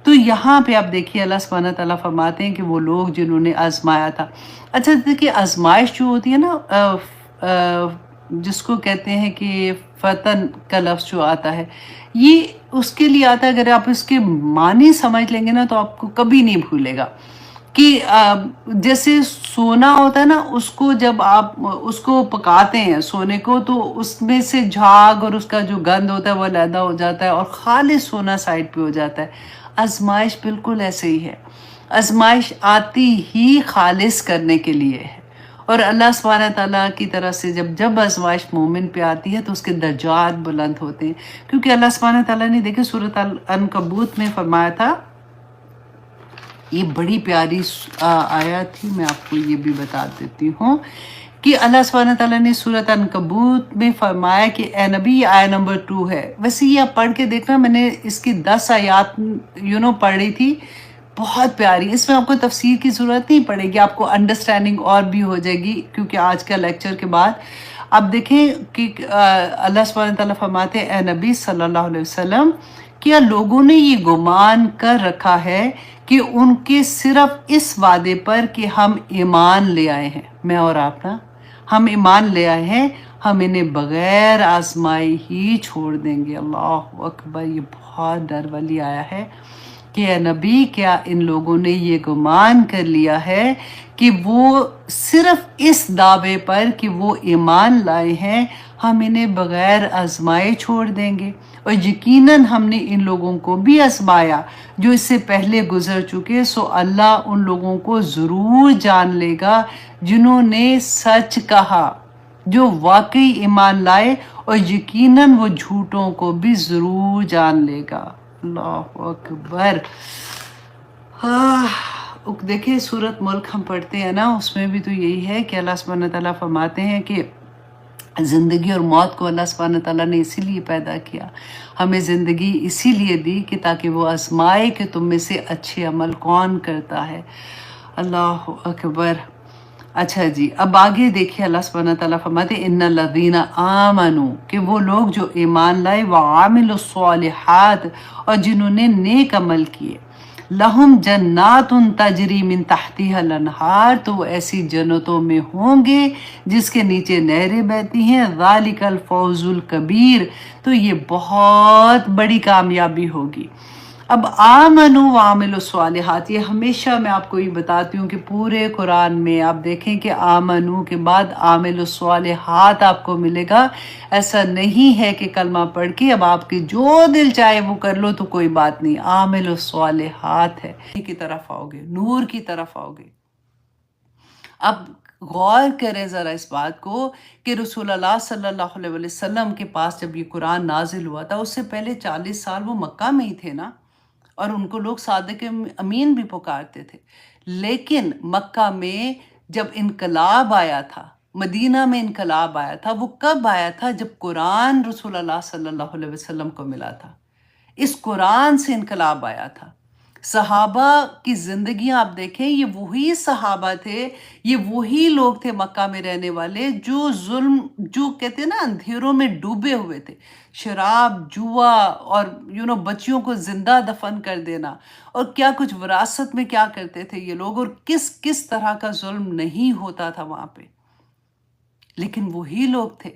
تو یہاں پہ آپ دیکھیے اللہ سبحانہ تعالیٰ فرماتے ہیں کہ وہ لوگ جنہوں نے آزمایا تھا. اچھا دیکھیے آزمائش جو ہوتی ہے نا، جس کو کہتے ہیں کہ فتن کا لفظ جو آتا ہے، یہ اس کے لیے آتا ہے. اگر آپ اس کے معنی سمجھ لیں گے نا تو آپ کو کبھی نہیں بھولے گا کہ جیسے سونا ہوتا ہے نا، اس کو جب آپ اس کو پکاتے ہیں سونے کو، تو اس میں سے جھاگ اور اس کا جو گند ہوتا ہے وہ علیحدہ ہو جاتا ہے اور خالص سونا سائڈ پہ ہو جاتا ہے. آزمائش بالکل ایسے ہی ہے. آزمائش آتی ہی خالص کرنے کے لیے ہے. اور اللہ سبحانہ تعالیٰ کی طرف سے جب آزمائش مومن پہ آتی ہے تو اس کے درجات بلند ہوتے ہیں. کیونکہ اللہ سبحانہ تعالیٰ نے دیکھے سورۃ العنکبوت میں فرمایا تھا، یہ بڑی پیاری آیت تھی، میں آپ کو یہ بھی بتا دیتی ہوں کہ اللہ سبحانہ تعالیٰ نے سورۃ عنکبوت میں فرمایا کہ اے نبی، یہ آیت نمبر 2 ہے. ویسے یہ آپ پڑھ کے دیکھنا، میں نے اس کی 10 آیات پڑھ رہی تھی، بہت پیاری. اس میں آپ کو تفسیر کی ضرورت نہیں پڑے گی، آپ کو انڈرسٹینڈنگ اور بھی ہو جائے گی. کیونکہ آج کا لیکچر کے بعد آپ دیکھیں کہ اللہ سبحانہ تعالیٰ فرماتے ہیں، اے نبی صلی اللہ علیہ وسلم، کیا لوگوں نے یہ گمان کر رکھا ہے کہ ان کے صرف اس وعدے پر کہ ہم ایمان لے آئے ہیں، میں اور آپ نا، ہم ایمان لے آئے ہیں، ہم انہیں بغیر آزمائی ہی چھوڑ دیں گے. اللہ اکبر، یہ بہت ڈر والی آیا ہے کہ اے نبی، کیا ان لوگوں نے یہ گمان کر لیا ہے کہ وہ صرف اس دعوے پر کہ وہ ایمان لائے ہیں ہم انہیں بغیر آزمائے چھوڑ دیں گے. اور یقیناً ہم نے ان لوگوں کو بھی آزمایا جو اس سے پہلے گزر چکے، سو اللہ ان لوگوں کو ضرور جان لے گا جنہوں نے سچ کہا، جو واقعی ایمان لائے، اور یقیناً وہ جھوٹوں کو بھی ضرور جان لے گا. اللہ اکبر. دیکھیں سورۃ ملک ہم پڑھتے ہیں نا، اس میں بھی تو یہی ہے کہ اللہ سبحانہ تعالیٰ فرماتے ہیں کہ زندگی اور موت کو اللہ سبحانہ تعالیٰ نے اسی لیے پیدا کیا، ہمیں زندگی اسی لیے دی کہ تاکہ وہ آزمائے کہ تم میں سے اچھے عمل کون کرتا ہے. اللہ اکبر. اچھا جی، اب آگے دیکھیں اللہ سبحانہ تعالیٰ فرماتے ہیں، ان الذین آمنوا، کہ وہ لوگ جو ایمان لائے، وعاملوا الصالحات، اور جنہوں نے نیک عمل کیے، لہم جنات تجری من تحتها الانہار، تو وہ ایسی جنتوں میں ہوں گے جس کے نیچے نہریں بہتی ہیں. ذالک الفوز الکبیر، تو یہ بہت بڑی کامیابی ہوگی. اب آمنوا وعملوا الصالحات، یہ ہمیشہ میں آپ کو یہ بتاتی ہوں کہ پورے قرآن میں آپ دیکھیں کہ آمنوا کے بعد عاملوا الصالحات آپ کو ملے گا. ایسا نہیں ہے کہ کلمہ پڑھ کے اب آپ کے جو دل چاہے وہ کر لو تو کوئی بات نہیں، عاملوا الصالحات ہے کی طرف آؤ گے، نور کی طرف آؤ گے. اب غور کریں ذرا اس بات کو کہ رسول اللہ صلی اللہ علیہ وسلم کے پاس جب یہ قرآن نازل ہوا تھا، اس سے پہلے 40 سال وہ مکہ میں ہی تھے نا، اور ان کو لوگ صادق امین بھی پکارتے تھے. لیکن مکہ میں جب انقلاب آیا تھا، مدینہ میں انقلاب آیا تھا، وہ کب آیا تھا؟ جب قرآن رسول اللہ صلی اللہ علیہ وسلم کو ملا تھا. اس قرآن سے انقلاب آیا تھا. صحابہ کی زندگیاں آپ دیکھیں، یہ وہی صحابہ تھے، یہ وہی لوگ تھے مکہ میں رہنے والے جو ظلم، جو کہتے ہیں نا اندھیروں میں ڈوبے ہوئے تھے، شراب، جوا، اور بچیوں کو زندہ دفن کر دینا، اور کیا کچھ وراثت میں کیا کرتے تھے یہ لوگ، اور کس طرح کا ظلم نہیں ہوتا تھا وہاں پہ. لیکن وہی لوگ تھے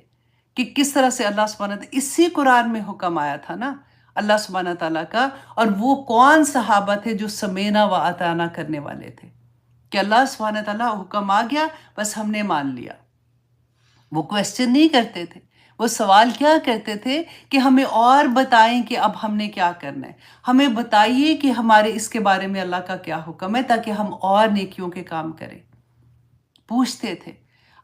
کہ کس طرح سے اللہ سبحانہ تعالیٰ، اسی قرآن میں حکم آیا تھا نا اللہ سبحانہ تعالیٰ کا، اور وہ کون صحابہ تھے جو سمینا و اطعنا کرنے والے تھے کہ اللہ سبحانہ تعالیٰ حکم آ گیا بس ہم نے مان لیا. وہ کویسچن نہیں کرتے تھے، وہ سوال کیا کرتے تھے کہ ہمیں اور بتائیں کہ اب ہم نے کیا کرنا ہے، ہمیں بتائیے کہ ہمارے اس کے بارے میں اللہ کا کیا حکم ہے تاکہ ہم اور نیکیوں کے کام کریں. پوچھتے تھے.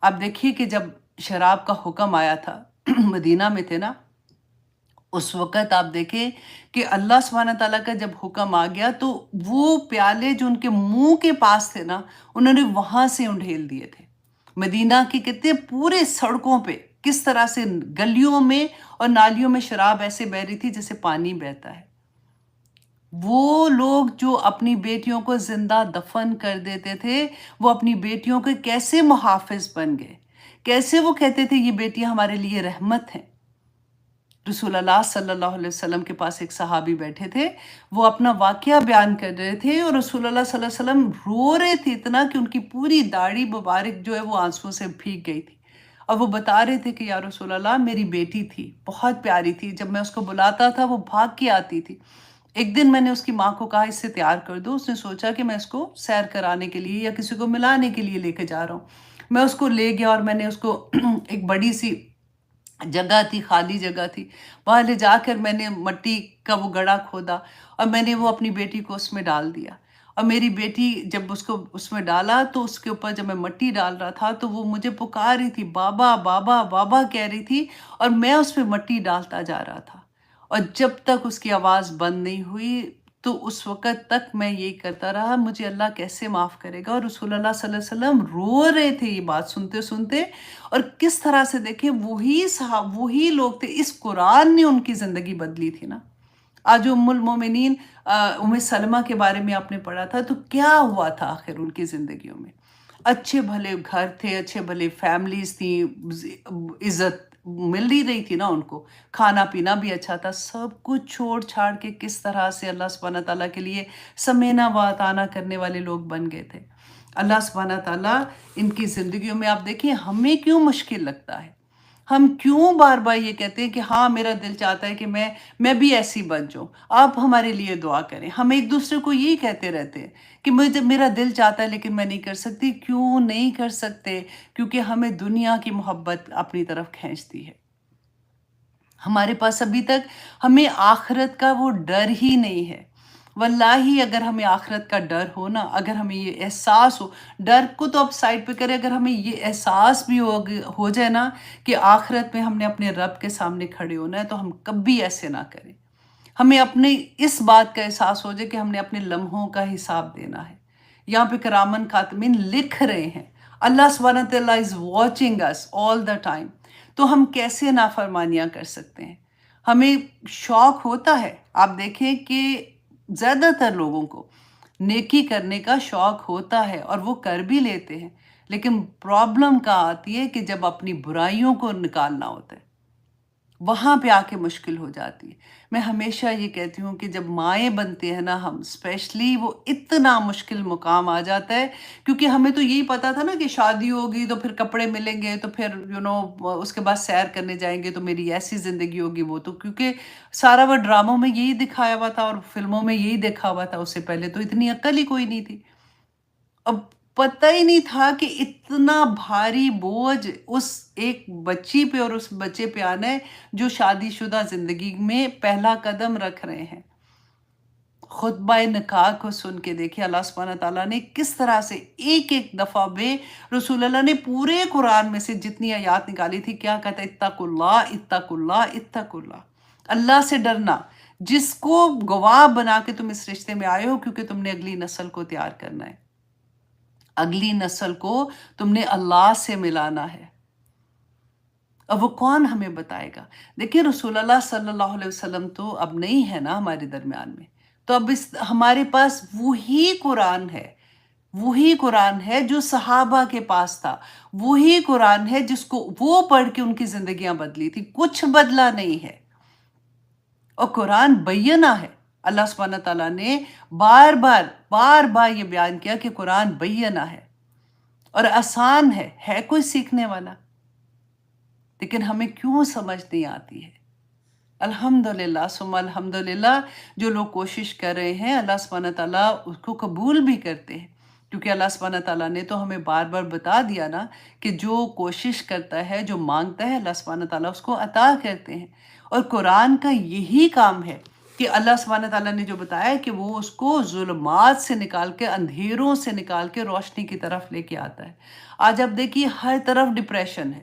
اب دیکھیے کہ جب شراب کا حکم آیا تھا، مدینہ میں تھے نا، اس وقت آپ دیکھیں کہ اللہ سبحانہ تعالیٰ کا جب حکم آ گیا تو وہ پیالے جو ان کے منہ کے پاس تھے نا، انہوں نے وہاں سے انڈھیل دیے تھے۔ مدینہ کی کتنے پورے سڑکوں پہ کس طرح سے گلیوں میں اور نالیوں میں شراب ایسے بہ رہی تھی جیسے پانی بہتا ہے۔ وہ لوگ جو اپنی بیٹیوں کو زندہ دفن کر دیتے تھے، وہ اپنی بیٹیوں کے کیسے محافظ بن گئے، کیسے وہ کہتے تھے یہ بیٹیاں ہمارے لیے رحمت ہیں۔ رسول اللہ صلی اللہ علیہ وسلم کے پاس ایک صحابی بیٹھے تھے، وہ اپنا واقعہ بیان کر رہے تھے اور رسول اللہ صلی اللہ علیہ وسلم رو رہے تھے اتنا کہ ان کی پوری داڑھی مبارک جو ہے وہ آنسوں سے بھیگ گئی تھی، اور وہ بتا رہے تھے کہ یا رسول اللہ میری بیٹی تھی، بہت پیاری تھی، جب میں اس کو بلاتا تھا وہ بھاگ کے آتی تھی۔ ایک دن میں نے اس کی ماں کو کہا اس سے تیار کر دو، اس نے سوچا کہ میں اس کو سیر کرانے کے لیے یا کسی کو ملانے کے لیے لے کے جا رہا ہوں۔ میں اس کو لے گیا اور میں نے اس کو ایک بڑی سی جگہ تھی، خالی جگہ تھی، وہاں لے جا کر میں نے مٹی کا وہ گڑھا کھودا اور میں نے وہ اپنی بیٹی کو اس میں ڈال دیا، اور میری بیٹی جب اس کو اس میں ڈالا تو اس کے اوپر جب میں مٹی ڈال رہا تھا تو وہ مجھے پکار رہی تھی، بابا بابا بابا کہہ رہی تھی، اور میں اس پہ مٹی ڈالتا جا رہا تھا، اور جب تک اس کی آواز بند نہیں ہوئی تو اس وقت تک میں یہی کرتا رہا، مجھے اللہ کیسے معاف کرے گا۔ اور رسول اللہ صلی اللہ علیہ وسلم رو رہے تھے یہ بات سنتے سنتے، اور کس طرح سے دیکھیں وہی لوگ تھے، اس قرآن نے ان کی زندگی بدلی تھی نا۔ آج ام المومنین ام سلمہ کے بارے میں آپ نے پڑھا تھا، تو کیا ہوا تھا آخر ان کی زندگیوں میں؟ اچھے بھلے گھر تھے، اچھے بھلے فیملیز تھیں، عزت مل ہی رہی تھی نا ان کو، کھانا پینا بھی اچھا تھا، سب کچھ چھوڑ چھاڑ کے کس طرح سے اللہ سبحانہ تعالیٰ کے لیے سمینا و اطاعنا کرنے والے لوگ بن گئے تھے۔ اللہ سبحانہ تعالیٰ ان کی زندگیوں میں آپ دیکھیں ہمیں کیوں مشکل لگتا ہے، ہم کیوں بار بار یہ کہتے ہیں کہ ہاں میرا دل چاہتا ہے کہ میں بھی ایسی بن جاؤں، آپ ہمارے لیے دعا کریں۔ ہم ایک دوسرے کو یہی کہتے رہتے ہیں کہ میرا دل چاہتا ہے لیکن میں نہیں کر سکتی۔ کیوں نہیں کر سکتے؟ کیونکہ ہمیں دنیا کی محبت اپنی طرف کھینچتی ہے، ہمارے پاس ابھی تک ہمیں آخرت کا وہ ڈر ہی نہیں ہے۔ واللہ اگر ہمیں آخرت کا ڈر ہو نا، اگر ہمیں یہ احساس ہو، ڈر کو تو آپ سائڈ پہ کریں، اگر ہمیں یہ احساس بھی ہو جائے نا کہ آخرت میں ہم نے اپنے رب کے سامنے کھڑے ہونا ہے، تو ہم کبھی ایسے نہ کریں۔ ہمیں اپنے اس بات کا احساس ہو جائے کہ ہم نے اپنے لمحوں کا حساب دینا ہے۔ یہاں پہ کرامن کاتمین لکھ رہے ہیں، اللہ سبحانہ تعالیٰ is watching us all the time, تو ہم کیسے نافرمانیاں کر سکتے ہیں؟ ہمیں شوق ہوتا ہے، آپ دیکھیں کہ زیادہ تر لوگوں کو نیکی کرنے کا شوق ہوتا ہے اور وہ کر بھی لیتے ہیں، لیکن پرابلم کہاں آتی ہے کہ جب اپنی برائیوں کو نکالنا ہوتا ہے، وہاں پہ آ کے مشکل ہو جاتی ہے۔ میں ہمیشہ یہ کہتی ہوں کہ جب مائیں بنتے ہیں نا ہم اسپیشلی، وہ اتنا مشکل مقام آ جاتا ہے، کیونکہ ہمیں تو یہی پتا تھا نا کہ شادی ہوگی تو پھر کپڑے ملیں گے، تو پھر اس کے بعد سیر کرنے جائیں گے تو میری ایسی زندگی ہوگی، وہ تو کیونکہ سارا وہ ڈراموں میں یہی دکھایا ہوا تھا اور فلموں میں یہی دیکھا ہوا تھا، اس سے پہلے تو اتنی عقل ہی کوئی نہیں تھی۔ اب پتہ ہی نہیں تھا کہ اتنا بھاری بوجھ اس ایک بچی پہ اور اس بچے پہ آنا ہے جو شادی شدہ زندگی میں پہلا قدم رکھ رہے ہیں۔ خطبہ نکاح کو سن کے دیکھیں اللہ سبحانہ تعالیٰ نے کس طرح سے ایک ایک دفعہ میں، رسول اللہ نے پورے قرآن میں سے جتنی آیات نکالی تھی، کیا کہتا ہے؟ اتقوا اللہ اتقوا اللہ اتقوا اللہ، اللہ سے ڈرنا، جس کو گواہ بنا کے تم اس رشتے میں آئے ہو، کیونکہ تم نے اگلی نسل کو تیار کرنا ہے، اگلی نسل کو تم نے اللہ سے ملانا ہے۔ اب وہ کون ہمیں بتائے گا؟ دیکھیں رسول اللہ صلی اللہ علیہ وسلم تو اب نہیں ہے نا ہمارے درمیان میں، تو اب ہمارے پاس وہی قرآن ہے جو صحابہ کے پاس تھا، وہی قرآن ہے جس کو وہ پڑھ کے ان کی زندگیاں بدلی تھی، کچھ بدلا نہیں ہے، اور قرآن بینہ ہے۔ اللہ سبحانہ تعالیٰ نے بار بار یہ بیان کیا کہ قرآن بینہ ہے اور آسان ہے کوئی سیکھنے والا، لیکن ہمیں کیوں سمجھ نہیں آتی ہے؟ الحمدللہ ثم الحمدللہ، جو لوگ کوشش کر رہے ہیں اللہ سبحانہ تعالیٰ اس کو قبول بھی کرتے ہیں، کیونکہ اللہ سبحانہ تعالیٰ نے تو ہمیں بار بار بتا دیا نا کہ جو کوشش کرتا ہے، جو مانگتا ہے، اللہ سبحانہ تعالیٰ اس کو عطا کرتے ہیں۔ اور قرآن کا یہی کام ہے کہ اللہ سبحانہ تعالیٰ نے جو بتایا ہے کہ وہ اس کو ظلمات سے نکال کے، اندھیروں سے نکال کے روشنی کی طرف لے کے آتا ہے۔ آج آپ دیکھیے ہر طرف ڈپریشن ہے،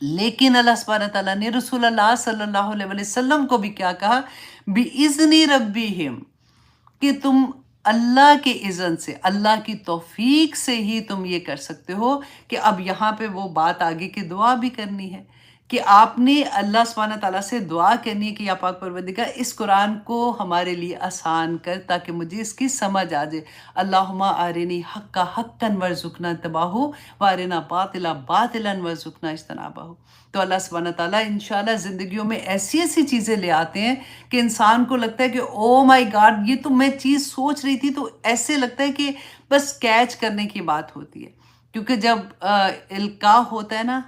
لیکن اللہ سبحانہ تعالیٰ نے رسول اللہ صلی اللہ علیہ وسلم کو بھی کیا کہا، بِإِذْنِ رَبِّهِمْ، کہ تم اللہ کے اذن سے، اللہ کی توفیق سے ہی تم یہ کر سکتے ہو کہ اب یہاں پہ وہ بات آگے کی دعا بھی کرنی ہے کہ آپ نے اللہ سبحانہ تعالیٰ سے دعا کرنی ہے کہ یا پاک پروردگار اس قرآن کو ہمارے لیے آسان کر تاکہ مجھے اس کی سمجھ آ جائے۔ اللہم آرنی حقا حقا ورزقنا اتباعہ وارنا باطلا باطلا ورزقنا اجتنابہ۔ تو اللہ سبحانہ تعالیٰ انشاءاللہ زندگیوں میں ایسی ایسی چیزیں لے آتے ہیں کہ انسان کو لگتا ہے کہ او مائی گاڈ، یہ تو میں چیز سوچ رہی تھی، تو ایسے لگتا ہے کہ بس کیچ کرنے کی بات ہوتی ہے۔ کیونکہ جب القاء ہوتا ہے نا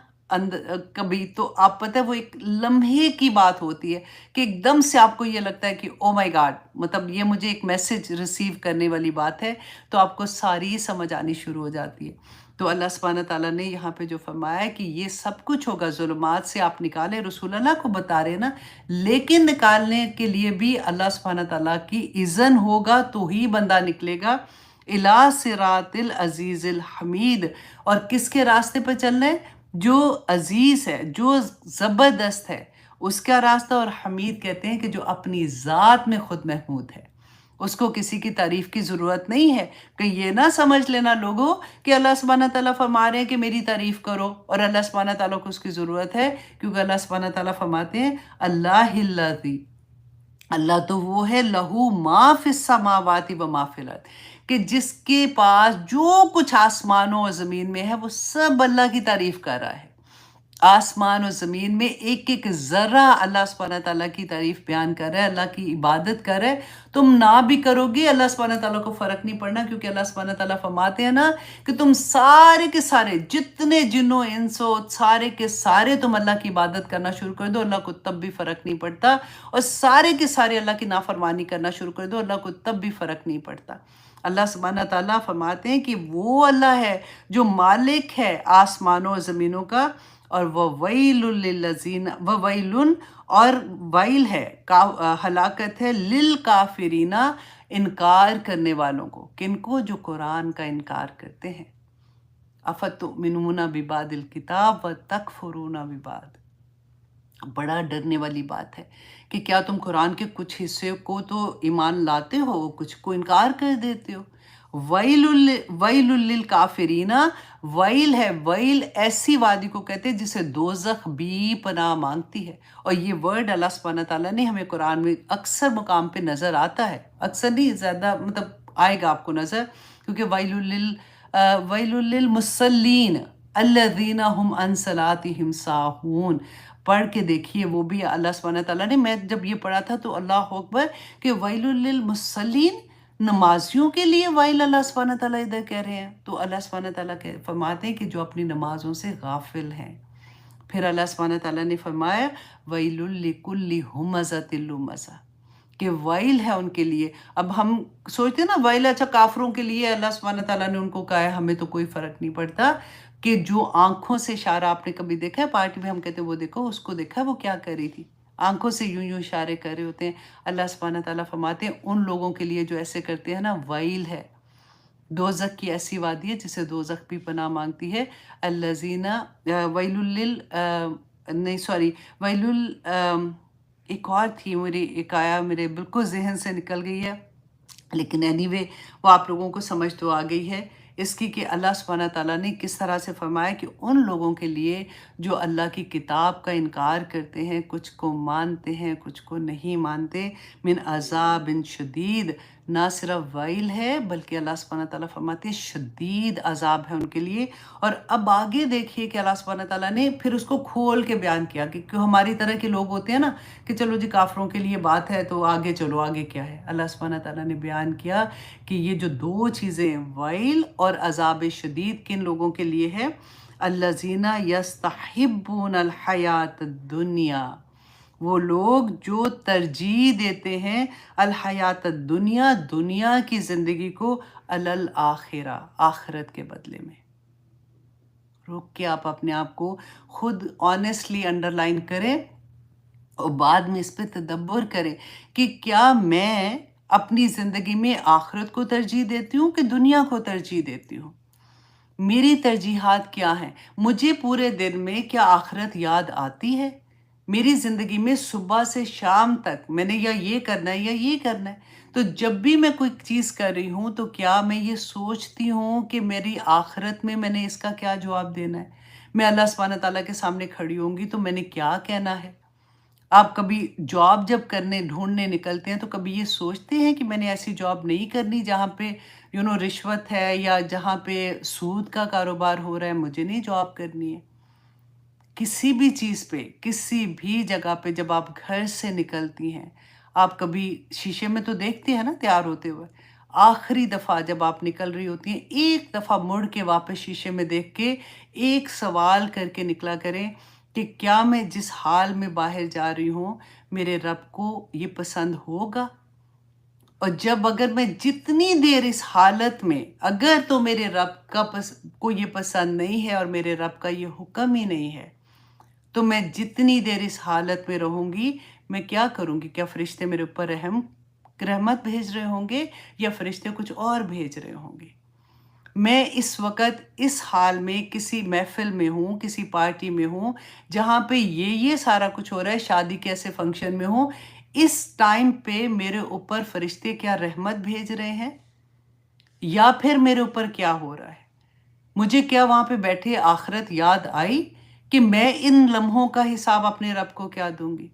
کبھی، تو آپ پتہ ہے وہ ایک لمحے کی بات ہوتی ہے کہ ایک دم سے آپ کو یہ لگتا ہے کہ او مائی گاڈ، مطلب یہ مجھے ایک میسج ریسیو کرنے والی بات ہے، تو آپ کو ساری سمجھ آنی شروع ہو جاتی ہے۔ تو اللہ سبحانہ تعالیٰ نے یہاں پہ جو فرمایا ہے کہ یہ سب کچھ ہوگا، ظلمات سے آپ نکالیں، رسول اللہ کو بتا رہے نا، لیکن نکالنے کے لیے بھی اللہ سبحانہ تعالیٰ کی اذن ہوگا تو ہی بندہ نکلے گا۔ اِلیٰ صراط العزیز الحمید، اور کس کے راستے پہ چلنا ہے؟ جو عزیز ہے، جو زبردست ہے، اس کا راستہ، اور حمید کہتے ہیں کہ جو اپنی ذات میں خود محمود ہے، اس کو کسی کی تعریف کی ضرورت نہیں ہے۔ کہ یہ نہ سمجھ لینا لوگوں کہ اللہ سبحانہ تعالیٰ فرما رہے ہیں کہ میری تعریف کرو، اور اللہ سبحانہ تعالیٰ کو اس کی ضرورت ہے، کیونکہ اللہ سبحانہ تعالیٰ فرماتے ہیں اللہ الذی، اللہ تو وہ ہے لہو ما فی السماوات و ما فی الارض، کہ جس کے پاس جو کچھ آسمانوں اور زمین میں ہے وہ سب اللہ کی تعریف کر رہا ہے۔ آسمان اور زمین میں ایک ایک ذرہ اللہ سبحانہ تعالیٰ کی تعریف بیان کر رہا ہے، اللہ کی عبادت کر رہا ہے۔ تم نہ بھی کرو گے اللہ سبحانہ تعالیٰ کو فرق نہیں پڑنا، کیونکہ اللہ سبحانہ تعالیٰ فرماتے ہیں نا کہ تم سارے کے سارے جتنے جنوں انسو سارے کے سارے تم اللہ کی عبادت کرنا شروع کر دو، اللہ کو تب بھی فرق نہیں پڑتا، اور سارے کے سارے اللہ کی نافرمانی کرنا شروع کر دو، اللہ کو تب بھی فرق نہیں پڑتا۔ اللہ سبحانہ تعالیٰ فرماتے ہیں کہ وہ اللہ ہے جو مالک ہے آسمانوں اور زمینوں کا، اور وَوَيْلٌ لِّلَّذِينَ وَوَيْلٌ، اور ویل ہے، ہلاکت ہے، لِلْكَافِرِينَ، انکار کرنے والوں کو۔ کن کو؟ جو قرآن کا انکار کرتے ہیں۔ أَفَتُؤْمِنُونَ بِبَعْضِ الْكِتَابِ وَتَكْفُرُونَ بِبَعْضٍ۔ بڑا ڈرنے والی بات ہے کہ کیا تم قرآن کے کچھ حصے کو تو ایمان لاتے ہو، کچھ کو انکار کر دیتے ہو۔ ویل للکافرین، ویل ہے، ویل ایسی وادی کو کہتے ہیں جسے دوزخ بھی پناہ مانگتی ہے، اور یہ ورڈ اللہ سبحانہ تعالیٰ نے ہمیں قرآن میں اکثر مقام پہ نظر آتا ہے، اکثر نہیں زیادہ، مطلب آئے گا آپ کو نظر، کیونکہ ویل للمصلین الذین هم عن صلاتهم ساہون، پڑھ کے دیکھیے وہ بھی اللہ سبحانہ تعالیٰ نے، میں جب یہ پڑھا تھا تو اللہ اکبر کہ ویل للمصلین، نمازیوں کے لیے ویل اللہ سبحانہ تعالیٰ ادھر کہہ رہے ہیں، تو اللہ سبحانہ تعالیٰ فرماتے ہیں کہ جو اپنی نمازوں سے غافل ہیں۔ پھر اللہ سبحانہ تعالیٰ نے فرمایا ویل لکل ہمزۃ لمزہ، کہ ویل ہے ان کے لیے۔ اب ہم سوچتے ہیں نا ویل اچھا کافروں کے لیے اللہ سبحانہ تعالیٰ نے ان کو کہا ہے، ہمیں تو کوئی فرق نہیں پڑتا، کہ جو آنکھوں سے اشارہ آپ نے کبھی دیکھا ہے پارٹی میں، ہم کہتے ہیں وہ دیکھو اس کو دیکھا ہے وہ کیا کر رہی تھی، آنکھوں سے یوں یوں اشارے کر رہے ہوتے ہیں۔ اللہ سبحانہ تعالیٰ فرماتے ہیں ان لوگوں کے لیے جو ایسے کرتے ہیں نا، ویل ہے، دوزخ کی ایسی وادی ہے جسے دوزخ بھی پناہ مانگتی ہے۔ الذین ویل نہیں سوری ویل ایک اور تھی، میری ایک آیا میرے بالکل ذہن سے نکل گئی ہے، لیکن اینی وے وہ آپ لوگوں کو سمجھ تو آ گئی ہے اس کی، کہ اللہ سبحانہ تعالیٰ نے کس طرح سے فرمایا کہ ان لوگوں کے لیے جو اللہ کی کتاب کا انکار کرتے ہیں، کچھ کو مانتے ہیں کچھ کو نہیں مانتے، من عذاب شدید، نہ صرف ویل ہے بلکہ اللہ سبحانہ تعالیٰ فرماتے ہیں شدید عذاب ہے ان کے لیے۔ اور اب آگے دیکھیے کہ اللہ سبحانہ تعالیٰ نے پھر اس کو کھول کے بیان کیا، کہ کیوں ہماری طرح کے لوگ ہوتے ہیں نا کہ چلو جی کافروں کے لیے بات ہے تو آگے چلو، آگے کیا ہے۔ اللہ سبحانہ تعالیٰ نے بیان کیا کہ یہ جو دو چیزیں ویل اور عذاب شدید کن لوگوں کے لیے ہے، الذین یستحبون الحیات الدنیا، وہ لوگ جو ترجیح دیتے ہیں الحیات الدنیا، دنیا کی زندگی کو، علی الآخرہ، آخرت کے بدلے میں۔ رک کے آپ اپنے آپ کو خود آنیسٹلی انڈر لائن کریں اور بعد میں اس پہ تدبر کریں کہ کیا میں اپنی زندگی میں آخرت کو ترجیح دیتی ہوں کہ دنیا کو ترجیح دیتی ہوں؟ میری ترجیحات کیا ہیں، مجھے پورے دن میں کیا آخرت یاد آتی ہے، میری زندگی میں صبح سے شام تک میں نے یا یہ کرنا ہے یا یہ کرنا ہے۔ تو جب بھی میں کوئی چیز کر رہی ہوں تو کیا میں یہ سوچتی ہوں کہ میری آخرت میں میں نے اس کا کیا جواب دینا ہے، میں اللہ سبحانہ تعالیٰ کے سامنے کھڑی ہوں گی تو میں نے کیا کہنا ہے۔ آپ کبھی جاب جب کرنے ڈھونڈنے نکلتے ہیں تو کبھی یہ سوچتے ہیں کہ میں نے ایسی جاب نہیں کرنی جہاں پہ رشوت ہے یا جہاں پہ سود کا کاروبار ہو رہا ہے، مجھے نہیں جاب کرنی ہے۔ کسی بھی چیز پہ، کسی بھی جگہ پہ جب آپ گھر سے نکلتی ہیں، آپ کبھی شیشے میں تو دیکھتے ہیں نا تیار ہوتے ہوئے، آخری دفعہ جب آپ نکل رہی ہوتی ہیں ایک دفعہ مڑ کے واپس شیشے میں دیکھ کے ایک سوال کر کے نکلا کریں کہ کیا میں جس حال میں باہر جا رہی ہوں میرے رب کو یہ پسند ہوگا؟ اور جب اگر میں جتنی دیر اس حالت میں اگر تو میرے رب کو یہ پسند نہیں ہے اور میرے رب کا یہ حکم ہی نہیں ہے تو میں جتنی دیر اس حالت میں رہوں گی میں کیا کروں گی؟ کیا فرشتے میرے اوپر رحمت بھیج رہے ہوں گے یا فرشتے کچھ اور بھیج رہے ہوں گے؟ میں اس وقت اس حال میں کسی محفل میں ہوں، کسی پارٹی میں ہوں جہاں پہ یہ سارا کچھ ہو رہا ہے، شادی کے ایسے فنکشن میں ہوں، اس ٹائم پہ میرے اوپر فرشتے کیا رحمت بھیج رہے ہیں یا پھر میرے اوپر کیا ہو رہا ہے؟ مجھے کیا وہاں پہ بیٹھے آخرت یاد آئی کہ میں ان لمحوں کا حساب اپنے رب کو کیا دوں گی؟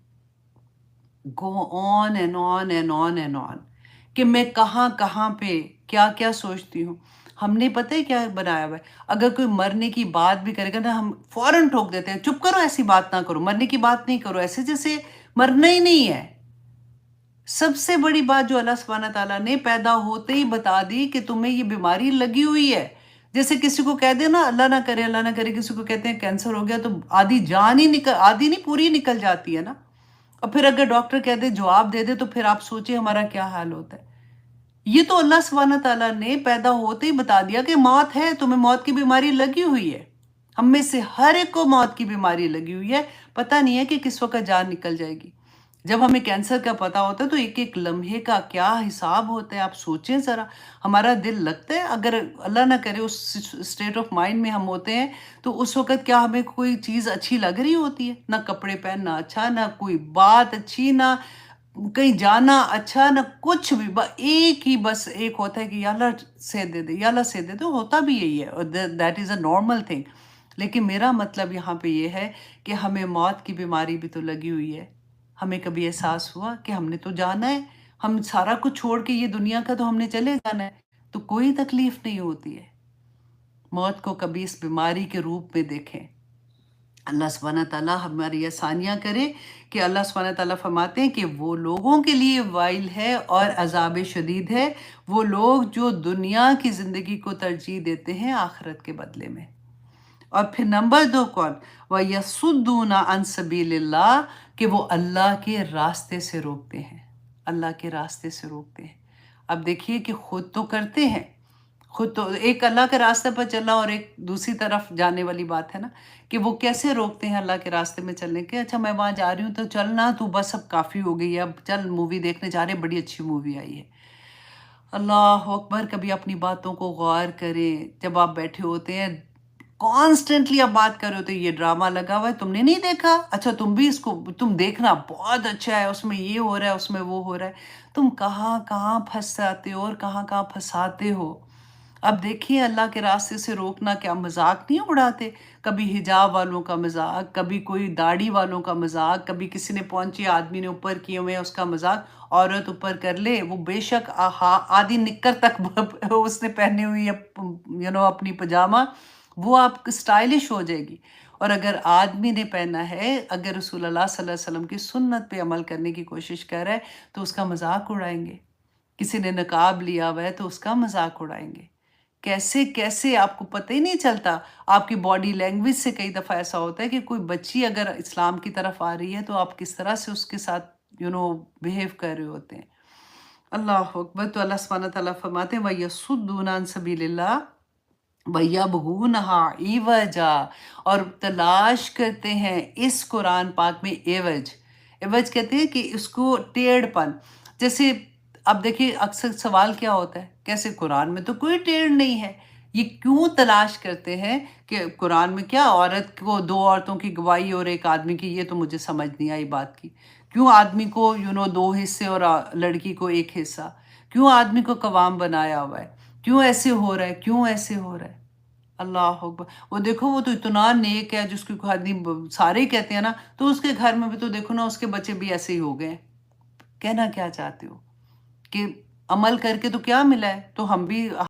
Go on and on and on and on کہ میں کہاں کہاں پہ کیا کیا سوچتی ہوں۔ ہم نے پتہ ہے کیا بنایا ہوا ہے، اگر کوئی مرنے کی بات بھی کرے گا نا ہم فوراً ٹھوک دیتے ہیں، چپ کرو، ایسی بات نہ کرو، مرنے کی بات نہیں کرو، ایسے جیسے مرنا ہی نہیں ہے۔ سب سے بڑی بات جو اللہ سبحانہ تعالیٰ نے پیدا ہوتے ہی بتا دی کہ تمہیں یہ بیماری لگی ہوئی ہے۔ جیسے کسی کو کہہ دے نا اللہ نہ کرے کسی کو کہتے ہیں کینسر ہو گیا تو آدھی جان ہی آدھی نہیں پوری نکل جاتی ہے نا، اور پھر اگر ڈاکٹر کہہ دے جواب دے دے تو پھر آپ سوچیں ہمارا کیا حال ہوتا ہے۔ یہ تو اللہ سبحانہ تعالیٰ نے پیدا ہوتے ہی بتا دیا کہ موت ہے، تمہیں موت کی بیماری لگی ہوئی ہے۔ ہم میں سے ہر ایک کو موت کی بیماری لگی ہوئی ہے، پتہ نہیں ہے کہ کس وقت جان نکل جائے گی۔ جب ہمیں کینسر کا پتہ ہوتا ہے تو ایک ایک لمحے کا کیا حساب ہوتا ہے، آپ سوچیں ذرا۔ ہمارا دل لگتا ہے اگر اللہ نہ کرے اس اسٹیٹ آف مائنڈ میں ہم ہوتے ہیں تو اس وقت کیا ہمیں کوئی چیز اچھی لگ رہی ہوتی ہے؟ نہ کپڑے پہننا اچھا، نہ کوئی بات اچھی، نہ کہیں جانا اچھا، نہ کچھ بھی۔ بس ایک ہوتا ہے کہ یا اللہ سے دے دے، یا اللہ سے دے دے، ہوتا بھی یہی ہے اور that is a normal thing. لیکن میرا مطلب یہاں پہ یہ ہے کہ ہمیں موت کی بیماری بھی تو لگی ہوئی ہے۔ ہمیں کبھی احساس ہوا کہ ہم نے تو جانا ہے، ہم سارا کچھ چھوڑ کے یہ دنیا کا تو ہم نے چلے جانا ہے، تو کوئی تکلیف نہیں ہوتی ہے۔ موت کو کبھی اس بیماری کے روپ میں دیکھیں۔ اللہ سبحانہ تعالیٰ ہماری آسانیاں کرے کہ اللہ سبحانہ تعالیٰ فرماتے ہیں کہ وہ لوگوں کے لیے وائل ہے اور عذاب شدید ہے، وہ لوگ جو دنیا کی زندگی کو ترجیح دیتے ہیں آخرت کے بدلے میں۔ اور پھر نمبر 2 کون؟ وَيَصُدُّونَ عَن سَبِيلِ اللَّهِ کہ وہ اللہ کے راستے سے روکتے ہیں، اللہ کے راستے سے روکتے ہیں۔ اب دیکھیے کہ خود تو کرتے ہیں، خود تو ایک اللہ کے راستے پر چلنا اور ایک دوسری طرف جانے والی بات ہے نا، کہ وہ کیسے روکتے ہیں اللہ کے راستے میں چلنے کے؟ اچھا میں وہاں جا رہی ہوں تو چلنا تو بس اب کافی ہو گئی ہے، اب چل مووی دیکھنے جا رہے ہیں، بڑی اچھی مووی آئی ہے۔ اللہ اکبر، کبھی اپنی باتوں کو غور کریں۔ جب آپ بیٹھے ہوتے ہیں کانسٹنٹلی آپ بات کر رہے ہوتے ہیں، یہ ڈرامہ لگا ہوا ہے تم نے نہیں دیکھا، اچھا تم بھی اس کو تم دیکھنا بہت اچھا ہے، اس میں یہ ہو رہا ہے، اس میں وہ ہو رہا ہے۔ تم کہاں کہاں پھنس جاتے ہو اور کہاں کہاں پھنساتے ہو۔ اب دیکھیے اللہ کے راستے سے روکنا کیا مذاق نہیں اڑاتے؟ کبھی حجاب والوں کا مذاق، کبھی کوئی داڑھی والوں کا مذاق، کبھی کسی نے پہنچے آدمی نے اوپر کیے ہوئے اس کا مذاق، عورت اوپر کر لے، وہ بے شک آدھی نکر تک اس نے پہنی ہوئی ہے اپنی پجامہ، وہ آپ اسٹائلش ہو جائے گی۔ اور اگر آدمی نے پہنا ہے، اگر رسول اللہ صلی اللہ علیہ وسلم کی سنت پہ عمل کرنے کی کوشش کر رہا ہے تو اس کا مذاق اڑائیں گے۔ کسی نے نقاب لیا ہوا ہے تو اس کا مذاق اڑائیں گے۔ کیسے کیسے آپ کو پتہ ہی نہیں چلتا۔ آپ کی باڈی لینگویج سے کئی دفعہ ایسا ہوتا ہے کہ کوئی بچی اگر اسلام کی طرف آ رہی ہے تو آپ کس طرح سے اس کے ساتھ بیہیو کر رہے ہوتے ہیں۔ اللہ اکبر۔ تو اللہ سبحانہ تعالیٰ فرماتے ہیں وَيَصُدُّونَ عَن سَبِيلِ اللَّهِ وَيَبْغُونَهَا عِوَجًا، اور تلاش کرتے ہیں اس قرآن پاک میں عوج۔ عوج کہتے ہیں کہ اس کو ٹیڑھ پن، جیسے اب دیکھیے اکثر سوال کیا ہوتا ہے، کیسے قرآن میں تو کوئی ٹیڑھ نہیں ہے، یہ کیوں تلاش کرتے ہیں کہ قرآن میں کیا عورت کو 2 عورتوں کی گواہی اور ایک آدمی کی، یہ تو مجھے سمجھ نہیں آئی بات کی. کیوں آدمی کو 2 حصے اور لڑکی کو 1 حصہ؟ کیوں آدمی کو قوام بنایا ہوا ہے؟ کیوں ایسے ہو رہا ہے؟ کیوں ایسے ہو رہا ہے؟ اللہ اکبر. وہ دیکھو وہ تو اتنا نیک ہے جس کی کوئی حد نہیں، سارے ہی کہتے ہیں نا، تو اس کے گھر میں بھی تو دیکھو نا، اس کے بچے بھی ایسے ہی ہو گئے ہیں. کہنا کیا چاہتے ہو کہ عمل کر کے تو کیا ملا ہے؟ تو ہم بھی